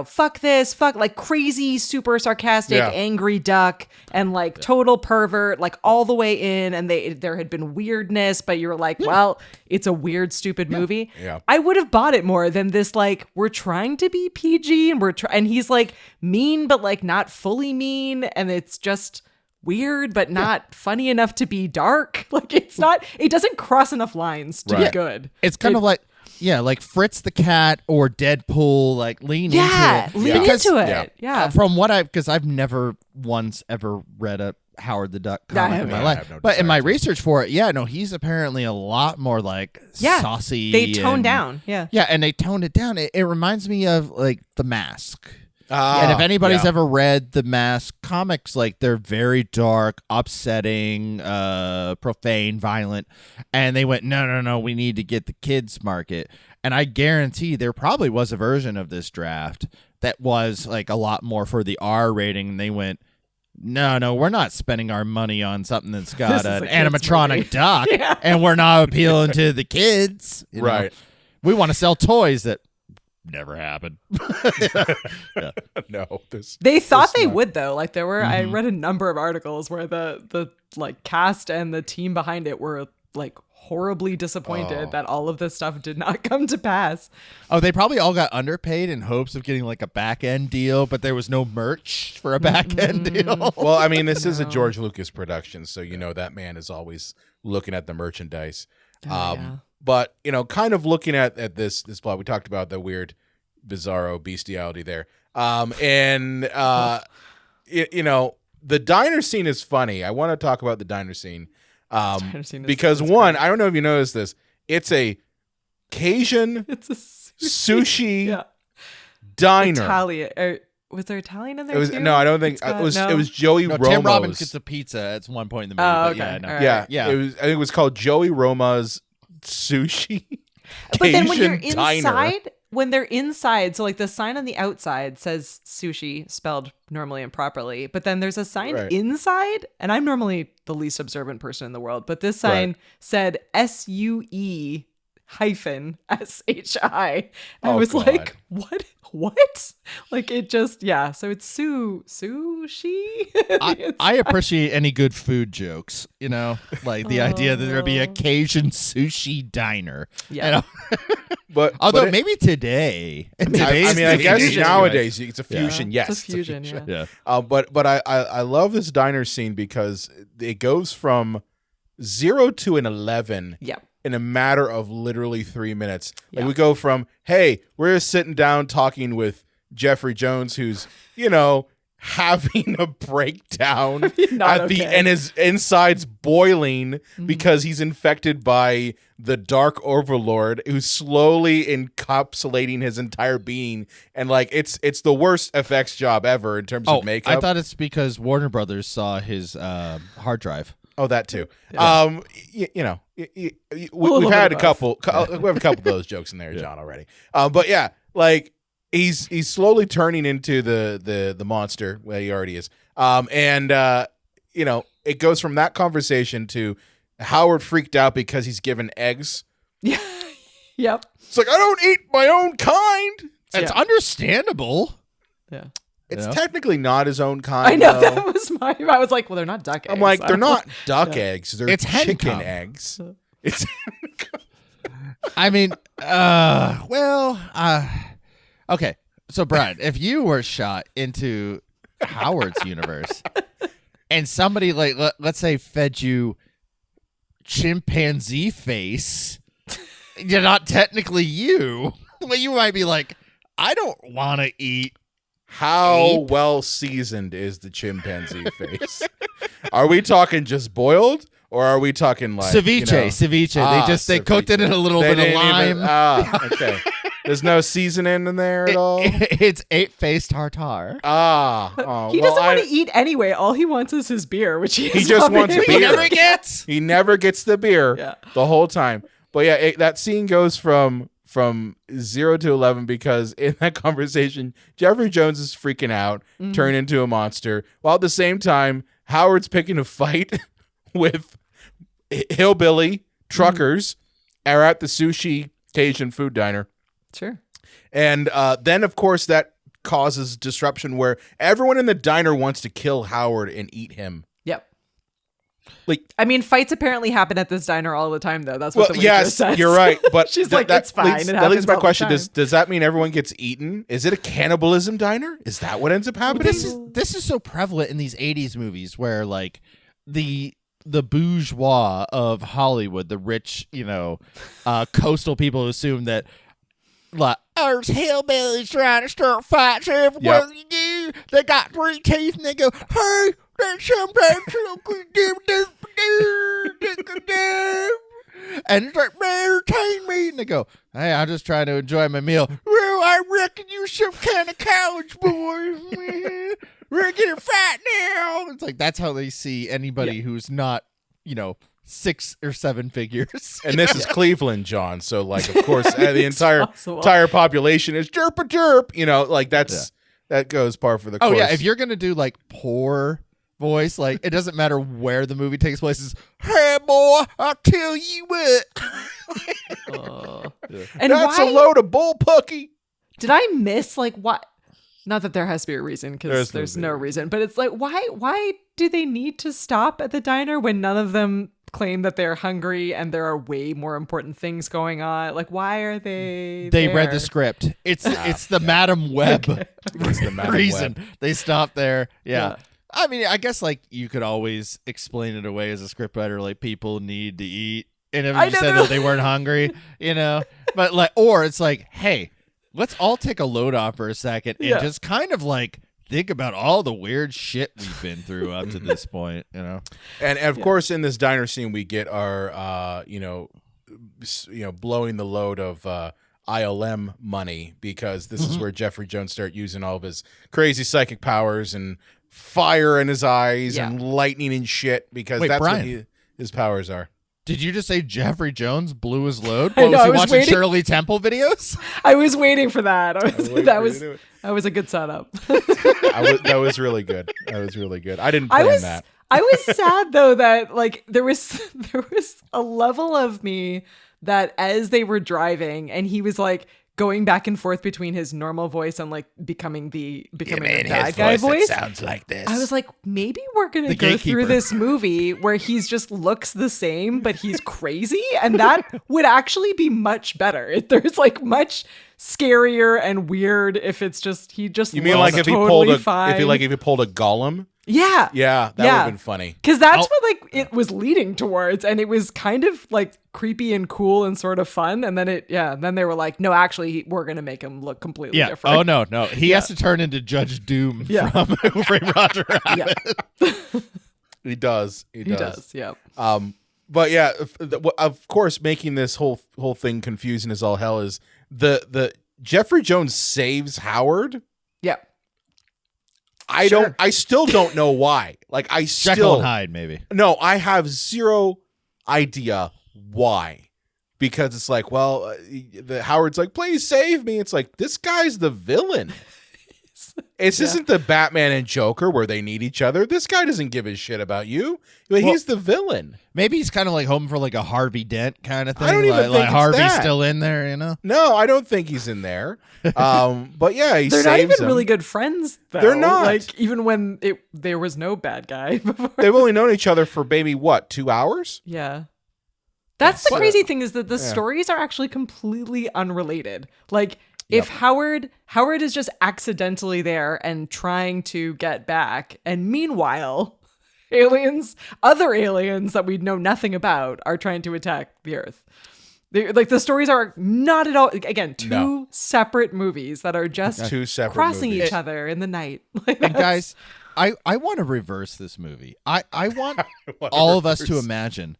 fuck this, fuck, like crazy, super sarcastic, angry duck and like total pervert, like all the way in, and there had been weirdness, but you were like, well, it's a weird, stupid movie. Yeah. I would have bought it more than this, like, we're trying to be PG and and he's like mean, but like not fully mean, and it's just weird, but not funny enough to be dark. Like it doesn't cross enough lines to be good. It's kind of like, like Fritz the Cat or Deadpool, like lean into it. Lean into it. Yeah. From what because I've never once ever read a Howard the Duck comic in my life. But in my research for it, he's apparently a lot more like saucy. They toned down. Yeah. Yeah, and they toned it down. It reminds me of like The Mask. And if anybody's ever read the Mask comics, like they're very dark, upsetting, profane, violent, and they went, no, we need to get the kids market. And I guarantee there probably was a version of this draft that was like a lot more for the R rating, and they went, no, we're not spending our money on something that's got an animatronic duck, and we're not appealing to the kids. Right. We want to sell toys that never happened. No, they thought they would though. Like there were, I read a number of articles where the like cast and the team behind it were like horribly disappointed that all of this stuff did not come to pass. Oh, they probably all got underpaid in hopes of getting like a back end deal, but there was no merch for a back end deal. Well, I mean, this is a George Lucas production, so that man is always looking at the merchandise. But, kind of looking at this plot, we talked about the weird, bizarro bestiality there. The diner scene is funny. I want to talk about the diner scene. Because one, I don't know if you noticed this, it's a Cajun sushi diner. Italian. Was there Italian in there too? No, I don't think it was Joey Roma's. Tim Robbins gets a pizza at one point in the movie. Oh, okay. Yeah. I think it was called Joey Roma's sushi. But then when you're inside, they're inside, so like the sign on the outside says sushi spelled normally and properly, but then there's a sign inside, and I'm normally the least observant person in the world, but this sign said SUE-SHI. I was like, what? Like it just, so it's sushi. I appreciate any good food jokes, like the idea that there'll be a Cajun sushi diner. Yeah. But maybe today. I guess nowadays it's a fusion. Yes, it's a fusion. Yeah. But I love this diner scene because it goes from 0 to an 11. Yeah. In a matter of literally 3 minutes. Like we go from, hey, we're sitting down talking with Jeffrey Jones, who's, having a breakdown and his insides boiling because he's infected by the Dark Overlord, who's slowly encapsulating his entire being. And like it's the worst effects job ever in terms of makeup. I thought it's because Warner Brothers saw his hard drive. Oh, that too. Yeah. We've had a couple. We have a couple of those jokes in there, John, already. But yeah, like he's slowly turning into the monster. Well, he already is. It goes from that conversation to Howard freaked out because he's given eggs. Yeah. Yep. It's like, I don't eat my own kind. It's understandable. Yeah. It's technically not his own kind. I know, that was I was like, well, they're not duck eggs. I'm like, they're not duck eggs. They're chicken eggs. It's. I mean, okay. So, Brad, if you were shot into Howard's universe and somebody, like, let's say, fed you chimpanzee face, you're not technically you. But you might be like, I don't want to eat. How well seasoned is the chimpanzee face? Are we talking just boiled, or are we talking like ceviche? Ceviche. They cooked it in a little bit of lime. Okay. There's no seasoning in there at all. It's 8-faced tartare. He doesn't want to eat anyway. All he wants is his beer, which he just wants beer. He never gets. He never gets the beer the whole time. But yeah, that scene goes from 0 to 11 because in that conversation, Jeffrey Jones is freaking out, turned into a monster, while at the same time, Howard's picking a fight with hillbilly truckers are at the sushi Cajun food diner. Sure. And then, of course, that causes disruption where everyone in the diner wants to kill Howard and eat him. Yep. I mean, fights apparently happen at this diner all the time, though. That's what the waitress says. You're right. But she's like, it's fine. That leads my question. Does that mean everyone gets eaten? Is it a cannibalism diner? Is that what ends up happening? This is so prevalent in these 80s movies where, like, the bourgeois of Hollywood, the rich, coastal people assume that, like, there's hillbillies trying to start fights everywhere you do. They got 3 teeth and they go, hey, that's sometimes and it's like, man, entertain me. And they go, hey, I'm just trying to enjoy my meal. Well, I reckon you're some kind of college boy. We're getting fat now. It's like, that's how they see anybody who's not, 6 or 7 figures. And this is Cleveland, John. So, like, of course, the entire population is derp. Like that goes par for the course. Oh yeah, if you're gonna do like poor voice, like it doesn't matter where the movie takes place. It's, hey boy, I'll tell you what. And that's a load of bullpucky. Did I miss like what? Not that there has to be a reason, because there's no reason. But it's like, why do they need to stop at the diner when none of them claim that they're hungry and there are way more important things going on? Like, why are they there? Read the script. It's the Madam Web It's the Madam reason. Web. They stopped there. Yeah. I mean, I guess like you could always explain it away as a scriptwriter, like people need to eat. And if you said that they weren't hungry, but like, or it's like, hey, let's all take a load off for a second and just kind of like think about all the weird shit we've been through up to this point, And of course, in this diner scene, we get our, blowing the load of ILM money, because this is where Jeffrey Jones started using all of his crazy psychic powers and fire in his eyes and lightning and shit, because that's Brian, what his powers are. Did you just say Jeffrey Jones blew his load? I know, Was he watching Shirley Temple videos? I was waiting for that. That was a good setup. That was really good. I didn't plan that. I was sad though that like there was a level of me that as they were driving and he was like going back and forth between his normal voice and like becoming the bad guy voice. Sounds like this. I was like, maybe we're gonna go through this movie where he's just looks the same, but he's crazy, and that would actually be much better. There's like much scarier and weird if it's just he just. You mean like if totally he pulled a Gollum? Yeah. Yeah, that would have been funny. Because that's what like it was leading towards, and it was kind of like creepy and cool and sort of fun. And then then they were like, no, actually, we're gonna make him look completely different. Oh no, he has to turn into Judge Doom from Frame Roger Rabbit. He does. Yeah. But yeah, of course, making this whole thing confusing as all hell is the Jeffrey Jones saves Howard. Yeah. I still don't know why. Like Jekyll and Hyde, maybe. No, I have zero idea why. Because it's like, well, the Howard's like, please save me. It's like, this guy's the villain. This isn't the Batman and Joker where they need each other. This guy doesn't give a shit about you. But he's the villain. Maybe he's kind of like hoping for like a Harvey Dent kind of thing. I don't even think like Harvey's still in there, No, I don't think he's in there. But yeah, they're not even really good friends, though. They're not. Like even when there was no bad guy before. They've only known each other for maybe 2 hours? Yeah. That's the crazy thing, is that the stories are actually completely unrelated. Like if Howard is just accidentally there and trying to get back, and meanwhile other aliens that we know nothing about are trying to attack the Earth. Like the stories are not at all, again, two separate movies that are just two separate crossing movies. each other in the night. And guys, I want to reverse this movie. I want all of us to imagine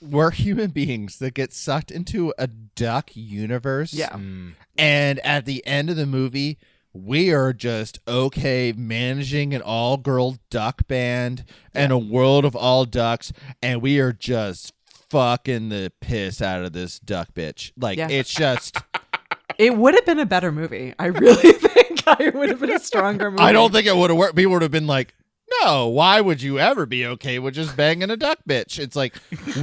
we're human beings that get sucked into a duck universe. Yeah. And at the end of the movie, we are just managing an all-girl duck band and a world of all ducks, and we are just fucking the piss out of this duck bitch. Like, it's just... It would have been a better movie. I really think it would have been a stronger movie. I don't think it would have worked. People would have been like, no, why would you ever be okay with just banging a duck bitch? It's like,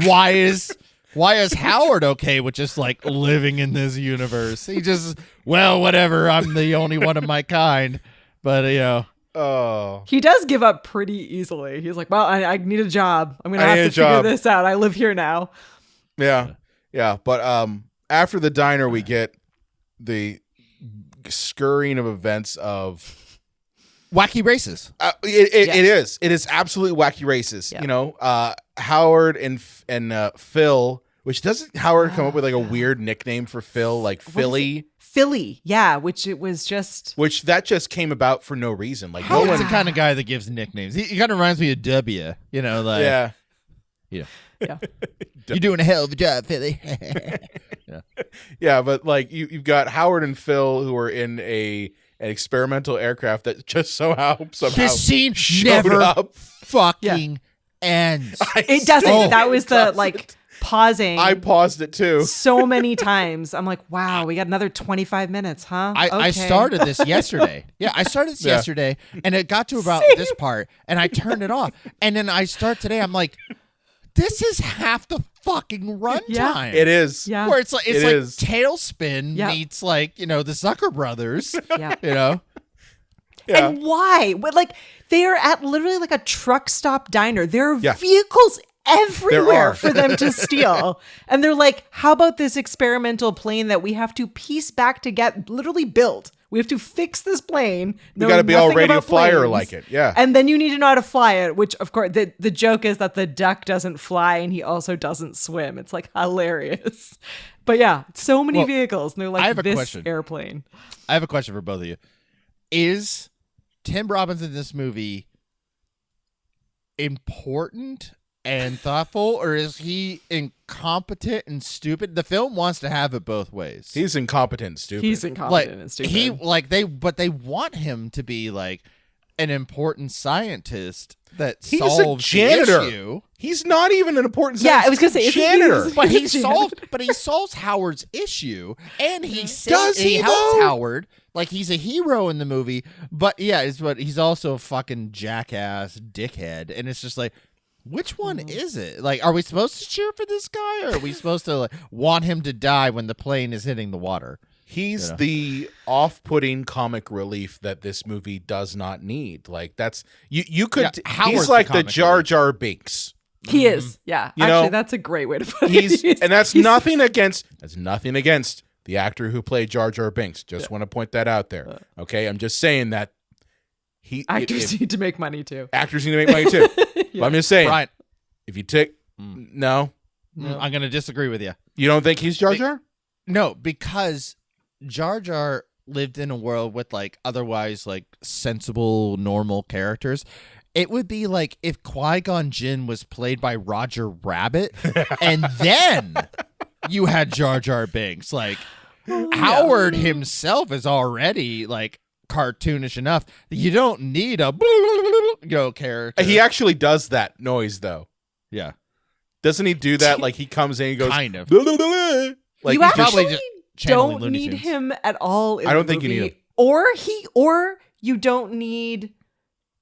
why is Howard okay with just like living in this universe? He just, well, whatever. I'm the only one of my kind. But, he does give up pretty easily. He's like, well, I need a job. I'm going to have to figure this out. I live here now. Yeah. Yeah. But after the diner, we get the scurrying of events of wacky races. It is absolutely wacky races. Yeah. Howard and Phil, which doesn't Howard come up with like a weird nickname for Phil, like Philly? Philly, yeah, which that just came about for no reason. Like Howard's the kind of guy that gives nicknames. He kind of reminds me of W. Like yeah. You're doing a hell of a job, Philly. Yeah, but like you've got Howard and Phil who are in an experimental aircraft that just somehow this scene showed never up. Fucking ends. It doesn't. That was the like pausing. I paused it too so many times. I'm like, wow, we got another 25 minutes, huh? I started this yesterday. Yeah, I started this yesterday, and it got to about this part, and I turned it off. And then I start today. I'm like, this is half the fucking runtime. Yeah. It is. Yeah. Where it's like Tailspin meets like the Zucker brothers. Yeah. Yeah. And why? Like they are at literally like a truck stop diner. There are vehicles everywhere for them to steal. And they're like, how about this experimental plane that we have to piece back to get literally built? We have to fix this plane. We got to be all radio flyer like it. Yeah. And then you need to know how to fly it, which of course the joke is that the duck doesn't fly and he also doesn't swim. It's like hilarious. But yeah, so many vehicles. And they're like, airplane. I have a question for both of you. Is Tim Robbins in this movie important and thoughtful, or is he incompetent and stupid? The film wants to have it both ways. He's incompetent and stupid. He's incompetent and stupid. But they want him to be like an important scientist that he's solves a janitor. the issue. He's not even an important scientist. I was gonna say janitor. But he solves Howard's issue, and he helps Howard. Like he's a hero in the movie, but he's also a fucking jackass dickhead, and it's just like, which one is it? Like, are we supposed to cheer for this guy, or are we supposed to like, want him to die when the plane is hitting the water? He's the off-putting comic relief that this movie does not need. Like that's you could. He's like the Jar Jar Binks. He is, yeah. Actually, that's a great way to put it. And that's nothing against the actor who played Jar Jar Binks. Just want to point that out there. Okay, I'm just saying that actors need to make money too. Actors need to make money too. But I'm just saying, Brian, if you take no, I'm going to disagree with you. You don't think he's Jar Jar? No, because Jar Jar lived in a world with like otherwise like sensible, normal characters. It would be like if Qui-Gon Jinn was played by Roger Rabbit, and then you had Jar Jar Binks. Like Howard himself is already like cartoonish enough that you don't need a character. He actually does that noise though. Yeah. Doesn't he do that? Like he comes in and he goes kind of like you actually don't need him at all. I don't think you need him. Or you don't need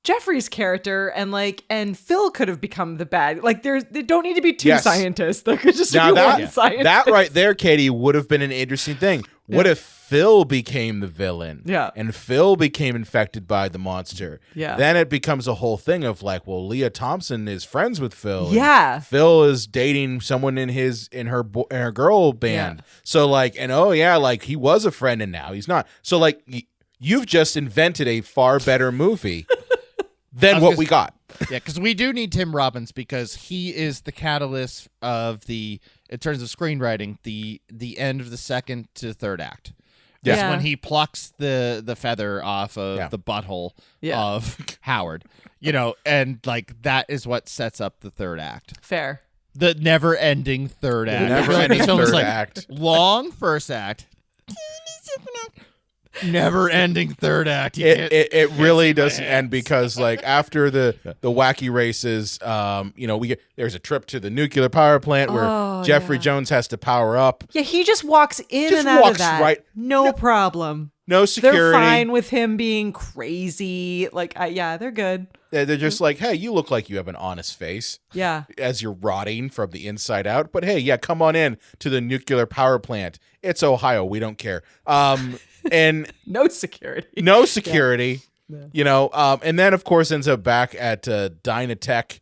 Jeffrey's character and Phil could have become the bad. Like there don't need to be two scientists. There could just be one scientist. That right there, Katie, would have been an interesting thing. What if Phil became the villain? Yeah. And Phil became infected by the monster. Yeah. Then it becomes a whole thing of like, well, Lea Thompson is friends with Phil. Yeah. Phil is dating someone in her girl band. Yeah. So like, and like he was a friend and now he's not. So like you've just invented a far better movie than what we got. Yeah, because we do need Tim Robbins because he is the catalyst of in terms of screenwriting, the end of the second to third act. That's when he plucks the feather off of the butthole of Howard, and like that is what sets up the third act. Fair. The never-ending third act. Never-ending third act. Long first act. Never-ending third act. It really doesn't end because like after the wacky races, there's a trip to the nuclear power plant where Jeffrey Jones has to power up. Yeah, he just walks in and out of that. No problem. No security. They're fine with him being crazy. Like, they're good. They're just like, hey, you look like you have an honest face. Yeah. As you're rotting from the inside out. But hey, come on in to the nuclear power plant. It's Ohio. We don't care. And no security. No security. Yeah. And then of course ends up back at Dynatech,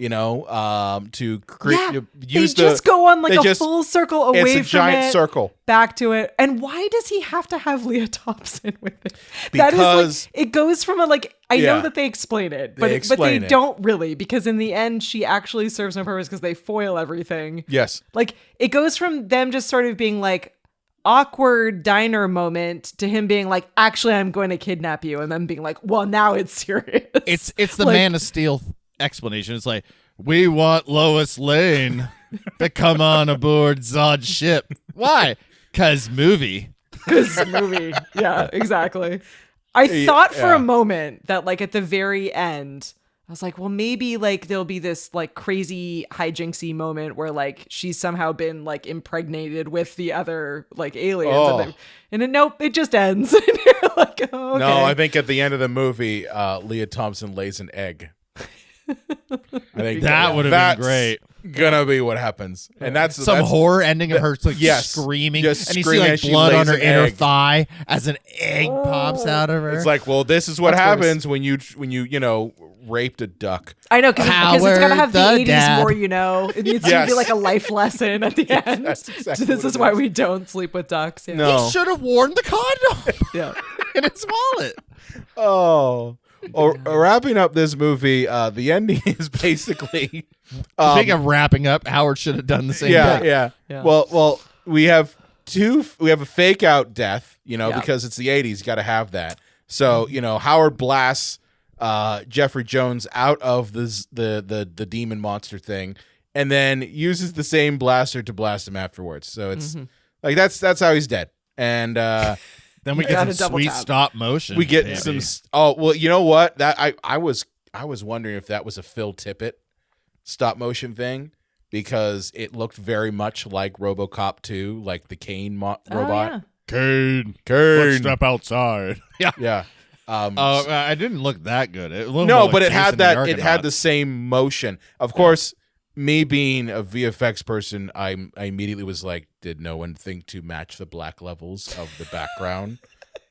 to create use they just go on like a full circle away from it. It's a giant circle. Back to it. And why does he have to have Lea Thompson with it? Because that is it goes from I know that they explain it, but they don't really, because in the end she actually serves no purpose because they foil everything. Yes. Like it goes from them just sort of being like awkward diner moment to him being like, actually I'm going to kidnap you, and then being like, well, now it's serious. It's the Man of Steel explanation. It's like, we want Lois Lane to come on aboard Zod's ship. Why? Because movie. Yeah, exactly. I thought for a moment that at the very end I was like, well, maybe there'll be this crazy hijinksy moment where she's somehow been impregnated with the other aliens, nope, it just ends. And you're like, oh, okay. No, I think at the end of the movie, Lea Thompson lays an egg. I think that would have been great. Gonna be what happens, and that's horror ending of her screaming, and you see blood on her inner thigh as an egg pops out of her. It's like, well, this is what happens when you raped a duck. I know, because it's gotta have the 80s more. It needs to be like a life lesson at the end. Exactly this is why we don't sleep with ducks. Yeah. No, he should have worn the condom. In his wallet. Oh. Wrapping up this movie, the ending is basically. Speaking of wrapping up, Howard should have done the same thing. Yeah. Well, we have a fake out death, because it's the 80s. You got to have that. So Howard blasts Jeffrey Jones out of the demon monster thing, and then uses the same blaster to blast him afterwards. So it's that's how he's dead, and. Then we get some sweet stop motion. We get some. Oh well, you know what? That I was wondering if that was a Phil Tippett stop motion thing, because it looked very much like RoboCop 2, like the Kane robot. Kane, let's step outside. Yeah. I didn't look that good. But it had that. It had the same motion. Of course, me being a VFX person, I immediately was like, did no one think to match the black levels of the background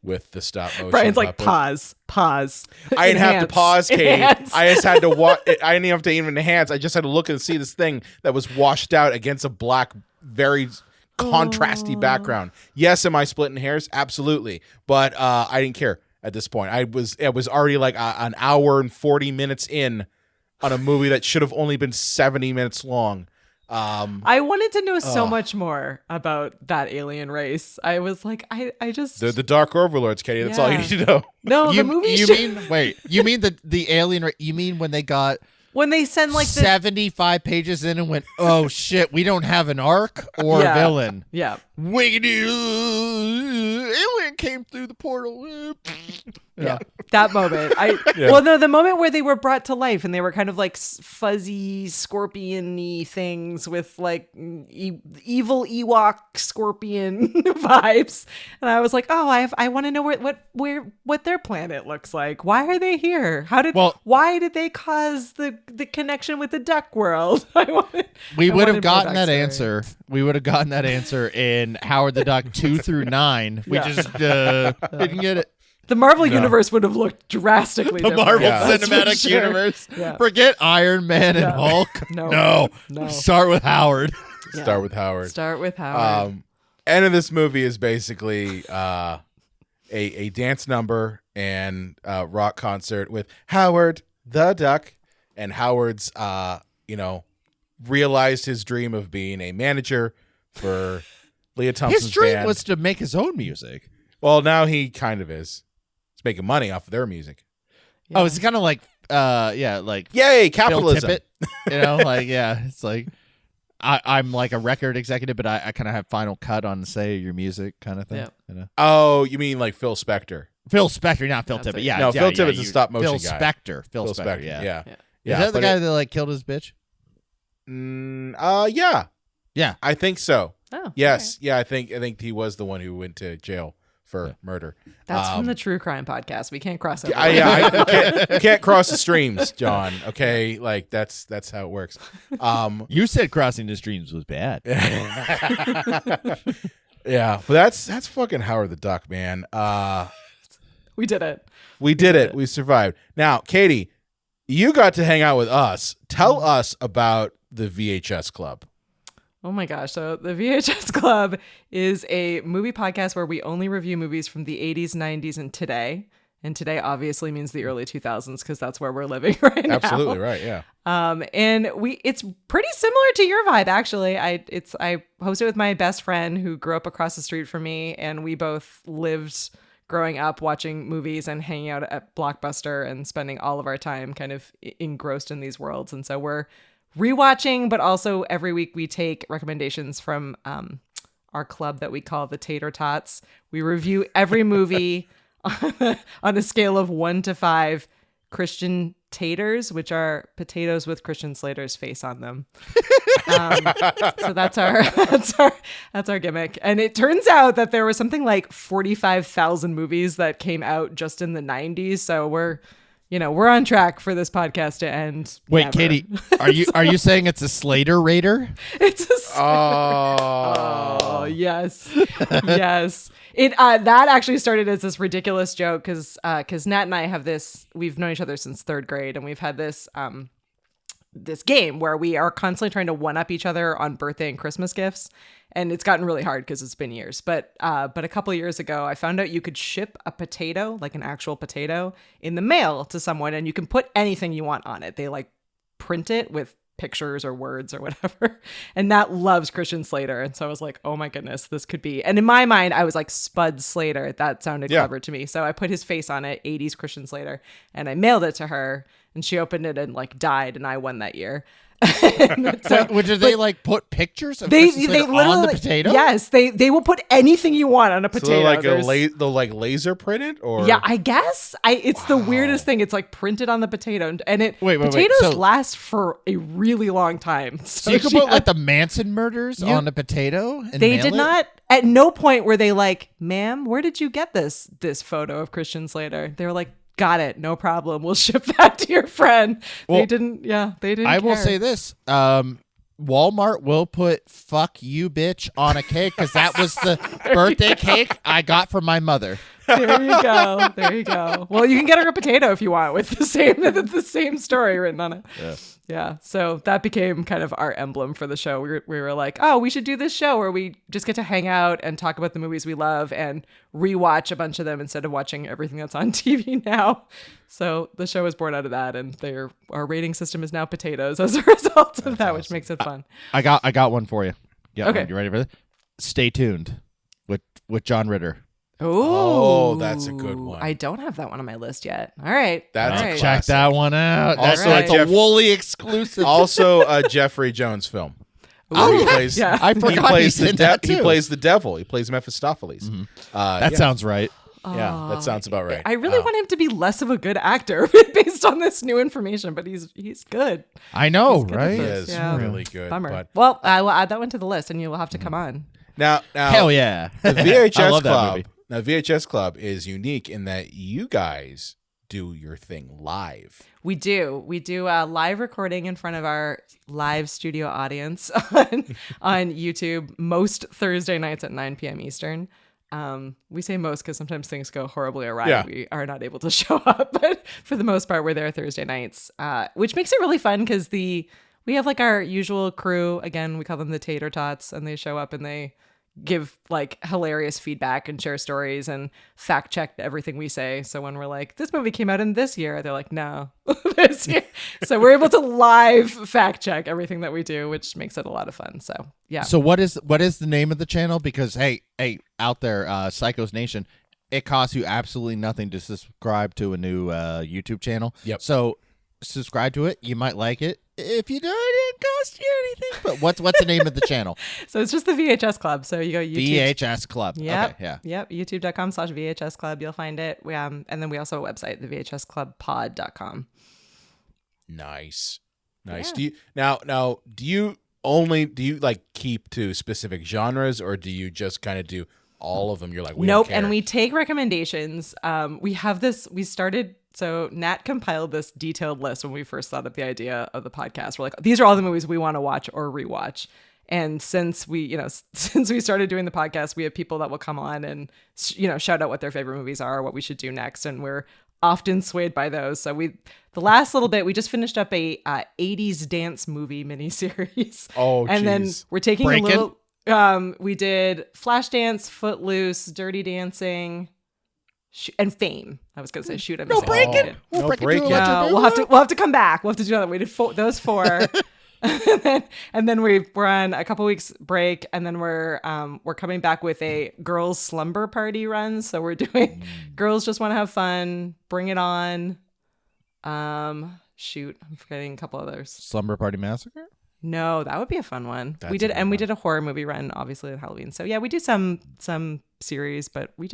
with the stop motion? Brian's like, pause. I didn't have to pause, Katie. I just had to watch. I didn't have to even enhance. I just had to look and see this thing that was washed out against a black, very contrasty background. Yes, am I splitting hairs? Absolutely, but I didn't care at this point. I was already like an hour and 40 minutes in on a movie that should have only been 70 minutes long. I wanted to know so much more about that alien race. I was like, I just the Dark Overlords, Katie. That's all you need to know. No, the movie. You mean the alien? You mean when they send 75 pages in and went, oh shit, we don't have an arc or a villain. Yeah. Wiggity, alien came through the portal. Yeah. That moment. Well, no, the moment where they were brought to life and they were kind of like fuzzy scorpion-y things with evil Ewok scorpion vibes. And I was like, oh, I want to know what their planet looks like. Why are they here? Why did they cause the connection with the duck world? We would have gotten that answer. We would have gotten that answer in Howard the Duck 2 through 9. We just didn't get it. The Marvel universe would have looked drastically different. The Marvel Cinematic Universe. Yeah. Forget Iron Man and Hulk. No. Start with Howard. Yeah. Start with Howard. End of this movie is basically a dance number and rock concert with Howard the Duck and Howard's, realized his dream of being a manager for Lea Thompson's His dream band. was to make his own music. Well, now he kind of is. He's making money off of their music. Yeah. Oh, it's kind of like, like Yay, Phil capitalism. Tippett, it's like I'm like a record executive, but I kind of have final cut on say your music kind of thing. Yeah. Oh, you mean like Phil Spector? Phil Spector, not Phil That's Tippett. it. Yeah, No, yeah, Phil yeah, Tippett's a stop motion Phil guy. Spector. Phil Spector. Yeah. Yeah. Is that the but guy that like killed his bitch? Yeah. Yeah. I think so. Oh, Yes. okay. Yeah, I think he was the one who went to jail for murder. That's from the True Crime podcast. We can't cross over. You can't cross the streams, John. Okay, like that's how it works. You said crossing the streams was bad. Yeah, but that's fucking Howard the Duck, man. We did it. We did it. We survived. Now, Katie, you got to hang out with us. Tell us about the VHS Club. Oh my gosh. So the VHS Club is a movie podcast where we only review movies from the 80s, 90s, and today. And today obviously means the early 2000s because that's where we're living right now. Absolutely right, yeah. And it's pretty similar to your vibe, actually. I hosted with my best friend who grew up across the street from me, and we both lived growing up watching movies and hanging out at Blockbuster and spending all of our time kind of engrossed in these worlds. And so we're rewatching, but also every week we take recommendations from our club that we call the Tater Tots. We review every movie on a scale of 1 to 5 Christian taters, which are potatoes with Christian Slater's face on them. So that's our gimmick. And it turns out that there was something like 45,000 movies that came out just in the 90s. So we're on track for this podcast to end. Wait, never. Katie, are you saying it's a Slater Raider? It's a Oh, yes. Yes. It that actually started as this ridiculous joke because Nat and I have this, we've known each other since 3rd grade, and we've had this this game where we are constantly trying to one-up each other on birthday and Christmas gifts. And it's gotten really hard because it's been years. But a couple of years ago, I found out you could ship a potato, like an actual potato, in the mail to someone, and you can put anything you want on it. They like print it with pictures or words or whatever. And Nat loves Christian Slater. And so I was like, oh my goodness, this could be. And in my mind, I was like, Spud Slater. That sounded clever to me. So I put his face on it, 80s Christian Slater, and I mailed it to her. And she opened it and like died, and I won that year. Did they like put pictures of Christian Slater on the potato? Yes, they will put anything you want on a potato. So they'll like laser print it, or yeah, I guess it's the weirdest thing. It's like printed on the potato, and wait. Potatoes last for a really long time. So you could put like the Manson murders on a potato. And they mail did it? not. At no point were they like, "Ma'am, where did you get this photo of Christian Slater?" They were like, got it. No problem. We'll ship that to your friend. Well, they didn't. I will say this. Walmart will put "fuck you, bitch" on a cake because that was the birthday cake I got from my mother. There you go. Well, you can get her a potato if you want with the same story written on it. Yeah. So that became kind of our emblem for the show. We were like, oh, we should do this show where we just get to hang out and talk about the movies we love and rewatch a bunch of them instead of watching everything that's on TV now. So the show was born out of that, and our rating system is now potatoes as a result of that, which makes it fun. I got one for you. Yeah. Okay. You ready for this? Stay tuned with John Ritter. Oh, that's a good one. I don't have that one on my list yet. All right. That's all right. Check that one out. Also, That's a Wooly exclusive. Also, a Jeffrey Jones film. Ooh, He plays. yeah. I forgot He plays the devil. He plays Mephistopheles. Mm-hmm. That sounds right. Yeah, that sounds about right. I really want him to be less of a good actor based on this new information, but he's good. I know, good at right? He this. is Yeah. really good. Bummer. But Well, I will add that one to the list, and you will have to come on. now, Hell yeah. the I VHS love that Club. movie. Now, VHS Club is unique in that you guys do your thing live. We do a live recording in front of our live studio audience on YouTube most Thursday nights at 9 p.m. Eastern. We say most because sometimes things go horribly awry. Yeah. We are not able to show up, but for the most part, we're there Thursday nights, which makes it really fun because we have like our usual crew. Again, we call them the Tater Tots, and they show up and they give like hilarious feedback and share stories and fact check everything we say. So when we're like, this movie came out in this year, they're like, no, this year. So we're able to live fact check everything that we do, which makes it a lot of fun. So yeah. So what is the name of the channel? Because hey, out there, Psychos Nation, it costs you absolutely nothing to subscribe to a new YouTube channel. Yep. So subscribe to it. You might like it. If you don't, it didn't cost you anything. But what's the name of the channel? So it's just the VHS Club. So you go YouTube. VHS Club. Yep. Okay, yeah. Yep. YouTube.com/VHS Club. You'll find it. And then we also have a website, the VHSClubPod.com. Nice. Yeah. Do you now do you like keep to specific genres, or do you just kind of do all of them? You're like, we nope. don't care. And we take recommendations. We have this. We started. So Nat compiled this detailed list when we first thought of the idea of the podcast. We're like, these are all the movies we want to watch or rewatch. And since we started doing the podcast, we have people that will come on and, shout out what their favorite movies are, what we should do next. And we're often swayed by those. So the last little bit, we just finished up a 80s dance movie miniseries. Oh, and then we're taking Breakin'? a little, we did Flashdance, Footloose, Dirty Dancing, and Fame. I was gonna say shoot. I'm No breaking. Oh, no Breaking. breaking. no, we'll have to come back. We'll have to do that. We did those 4, and then we're on a couple weeks break, and then we're coming back with a girls slumber party run. So we're doing girls just want to have fun. Bring it on. Shoot, I'm forgetting a couple others. Slumber Party Massacre. No, that would be a fun one. That's we did, a good and we one. did a horror movie run, obviously at Halloween. So yeah, we do some series, but we've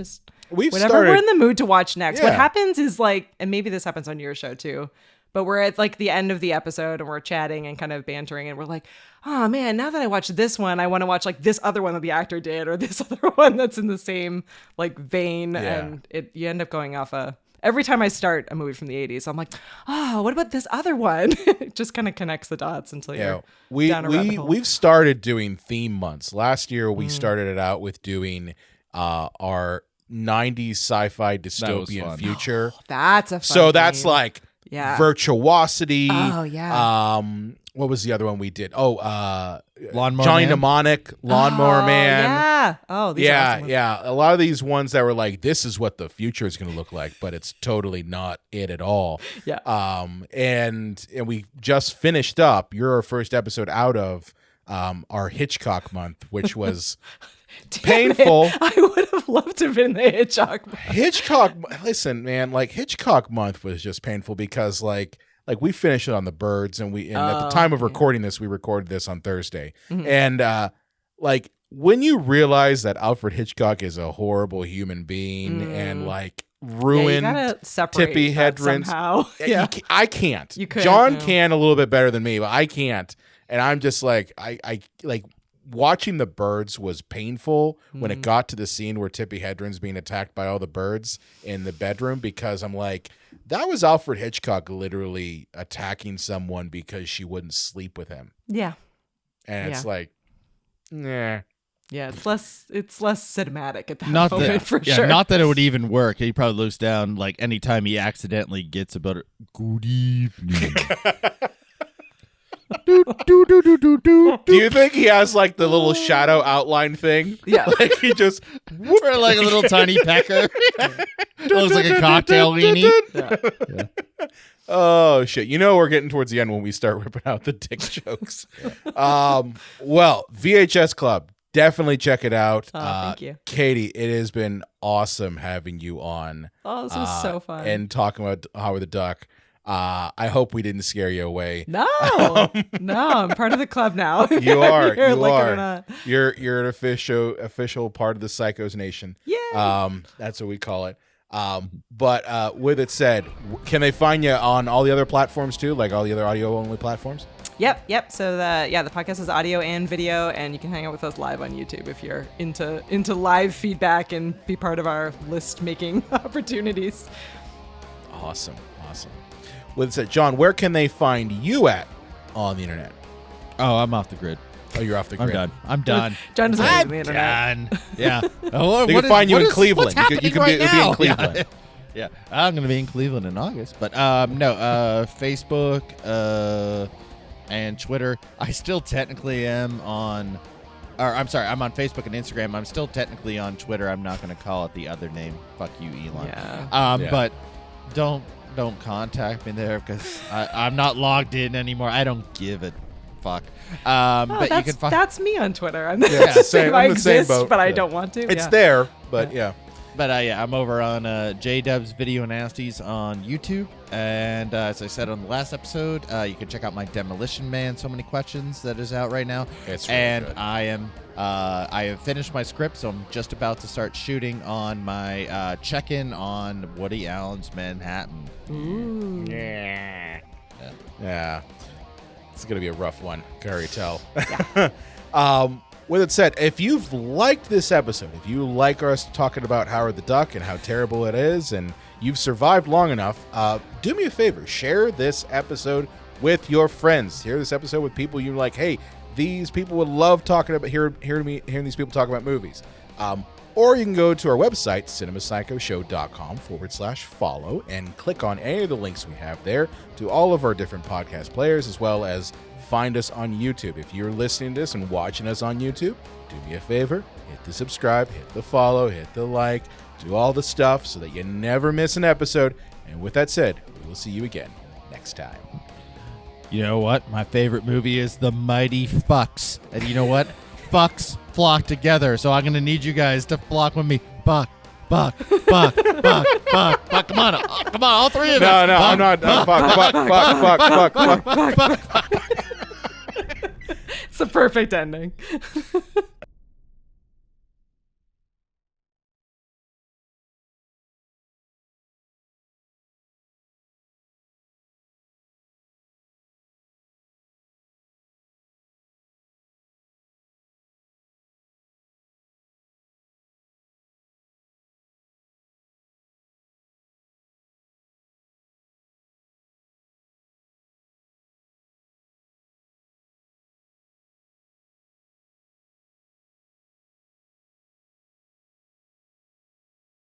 whatever started, we're in the mood to watch next. What Yeah. happens is like, and maybe this happens on your show too, but we're at like the end of the episode and we're chatting and kind of bantering, and we're like, oh man, now that I watched this one, I want to watch like this other one that the actor did, or this other one that's in the same like vein, Yeah. and you end up going off every time I start a movie from the 80s, I'm like, oh, what about this other one? It just kind of connects the dots until you're down a rabbit hole. we've started doing theme months. Last year we started it out with doing our 90s sci-fi dystopian fun. future. That's a fun So that's theme. like Yeah. Virtuosity. Oh, yeah. What was the other one we did? Oh, Lawnmower Johnny Man? Mnemonic, Lawnmower Oh, Man. Yeah. Oh, these are Yeah, awesome ones. yeah. A lot of these ones that were like, this is what the future is going to look like, but it's totally not it at all. Yeah. And we just finished up your first episode out of our Hitchcock month, which was Damn it. painful. I would have loved to have been the Hitchcock. Hitchcock, listen, man, like Hitchcock month was just painful because like we finished it on the birds, and at the time of recording this, we recorded this on Thursday. Mhm. And like when you realize that Alfred Hitchcock is a horrible human being and like ruined Yeah, you gotta separate Tippi that Hedren's somehow. Yeah. I can't. You could, John yeah. can a little bit better than me, but I can't. And I'm just like, I like watching the birds was painful when it got to the scene where Tippi Hedren's being attacked by all the birds in the bedroom, because I'm like, that was Alfred Hitchcock literally attacking someone because she wouldn't sleep with him. Yeah. And it's like, nah. Yeah, it's less cinematic at that Not moment that, for yeah, sure. not that it would even work. He probably looks down like anytime he accidentally gets about it. Good evening. Do you think he has like the little shadow outline thing? Yeah. Like he just Or like a little tiny pecker. Looks like a cocktail weenie. Yeah. Oh shit! You know we're getting towards the end when we start ripping out the dick jokes. Well, VHS Club, definitely check it out. Thank you. Katie. It has been awesome having you on. Oh, this was so fun. And talking about Howard the Duck. I hope we didn't scare you away. No, I'm part of the club now. You are. You're You like it or are. not. You're an official part of the Psychos Nation. Yay. That's what we call it. But with it said, can they find you on all the other platforms too, like all the other audio only platforms? Yep. So the podcast is audio and video, and you can hang out with us live on YouTube if you're into live feedback and be part of our list making opportunities. Awesome. With it said, John, where can they find you at on the internet? Oh, I'm off the grid. Oh, you're off the I'm grid. done. I'm done. John doesn't use I'm the internet. done. Yeah. Oh, They what can find you what in Cleveland. What's You can happening be right now? in Cleveland. Yeah. I'm going to be in Cleveland in August. But no, Facebook and Twitter. I still technically am on Or I'm sorry, I'm on Facebook and Instagram. I'm still technically on Twitter. I'm not going to call it the other name. Fuck you, Elon. Yeah. But don't contact me there because I'm not logged in anymore. I don't give a fuck. But you can find that's me on Twitter. I'm same. I I'm the same exist, boat. but I don't want to. It's there, but yeah. But I'm over on J-Dub's Video Nasties on YouTube. And as I said on the last episode, you can check out my Demolition Man So Many Questions that is out right now. It's really and good. I have finished my script, so I'm just about to start shooting on my check-in on Woody Allen's Manhattan. Ooh. Yeah. It's going to be a rough one. Can already tell. With it said, if you've liked this episode, if you like us talking about Howard the Duck and how terrible it is, and you've survived long enough, do me a favor. Share this episode with your friends. Share this episode with people you're like, hey, these people would love talking about hearing these people talk about movies. Or you can go to our website, cinemapsychoshow.com/follow, and click on any of the links we have there to all of our different podcast players, as well as find us on YouTube. If you're listening to this and watching us on YouTube, do me a favor, hit the subscribe, hit the follow, hit the like, do all the stuff so that you never miss an episode. And with that said, we will see you again next time. You know what? My favorite movie is The Mighty Fucks. And you know what? Fucks flock together. So I'm going to need you guys to flock with me. Buck. Come on, all three of us. No, I'm not. Fuck. It's the perfect ending.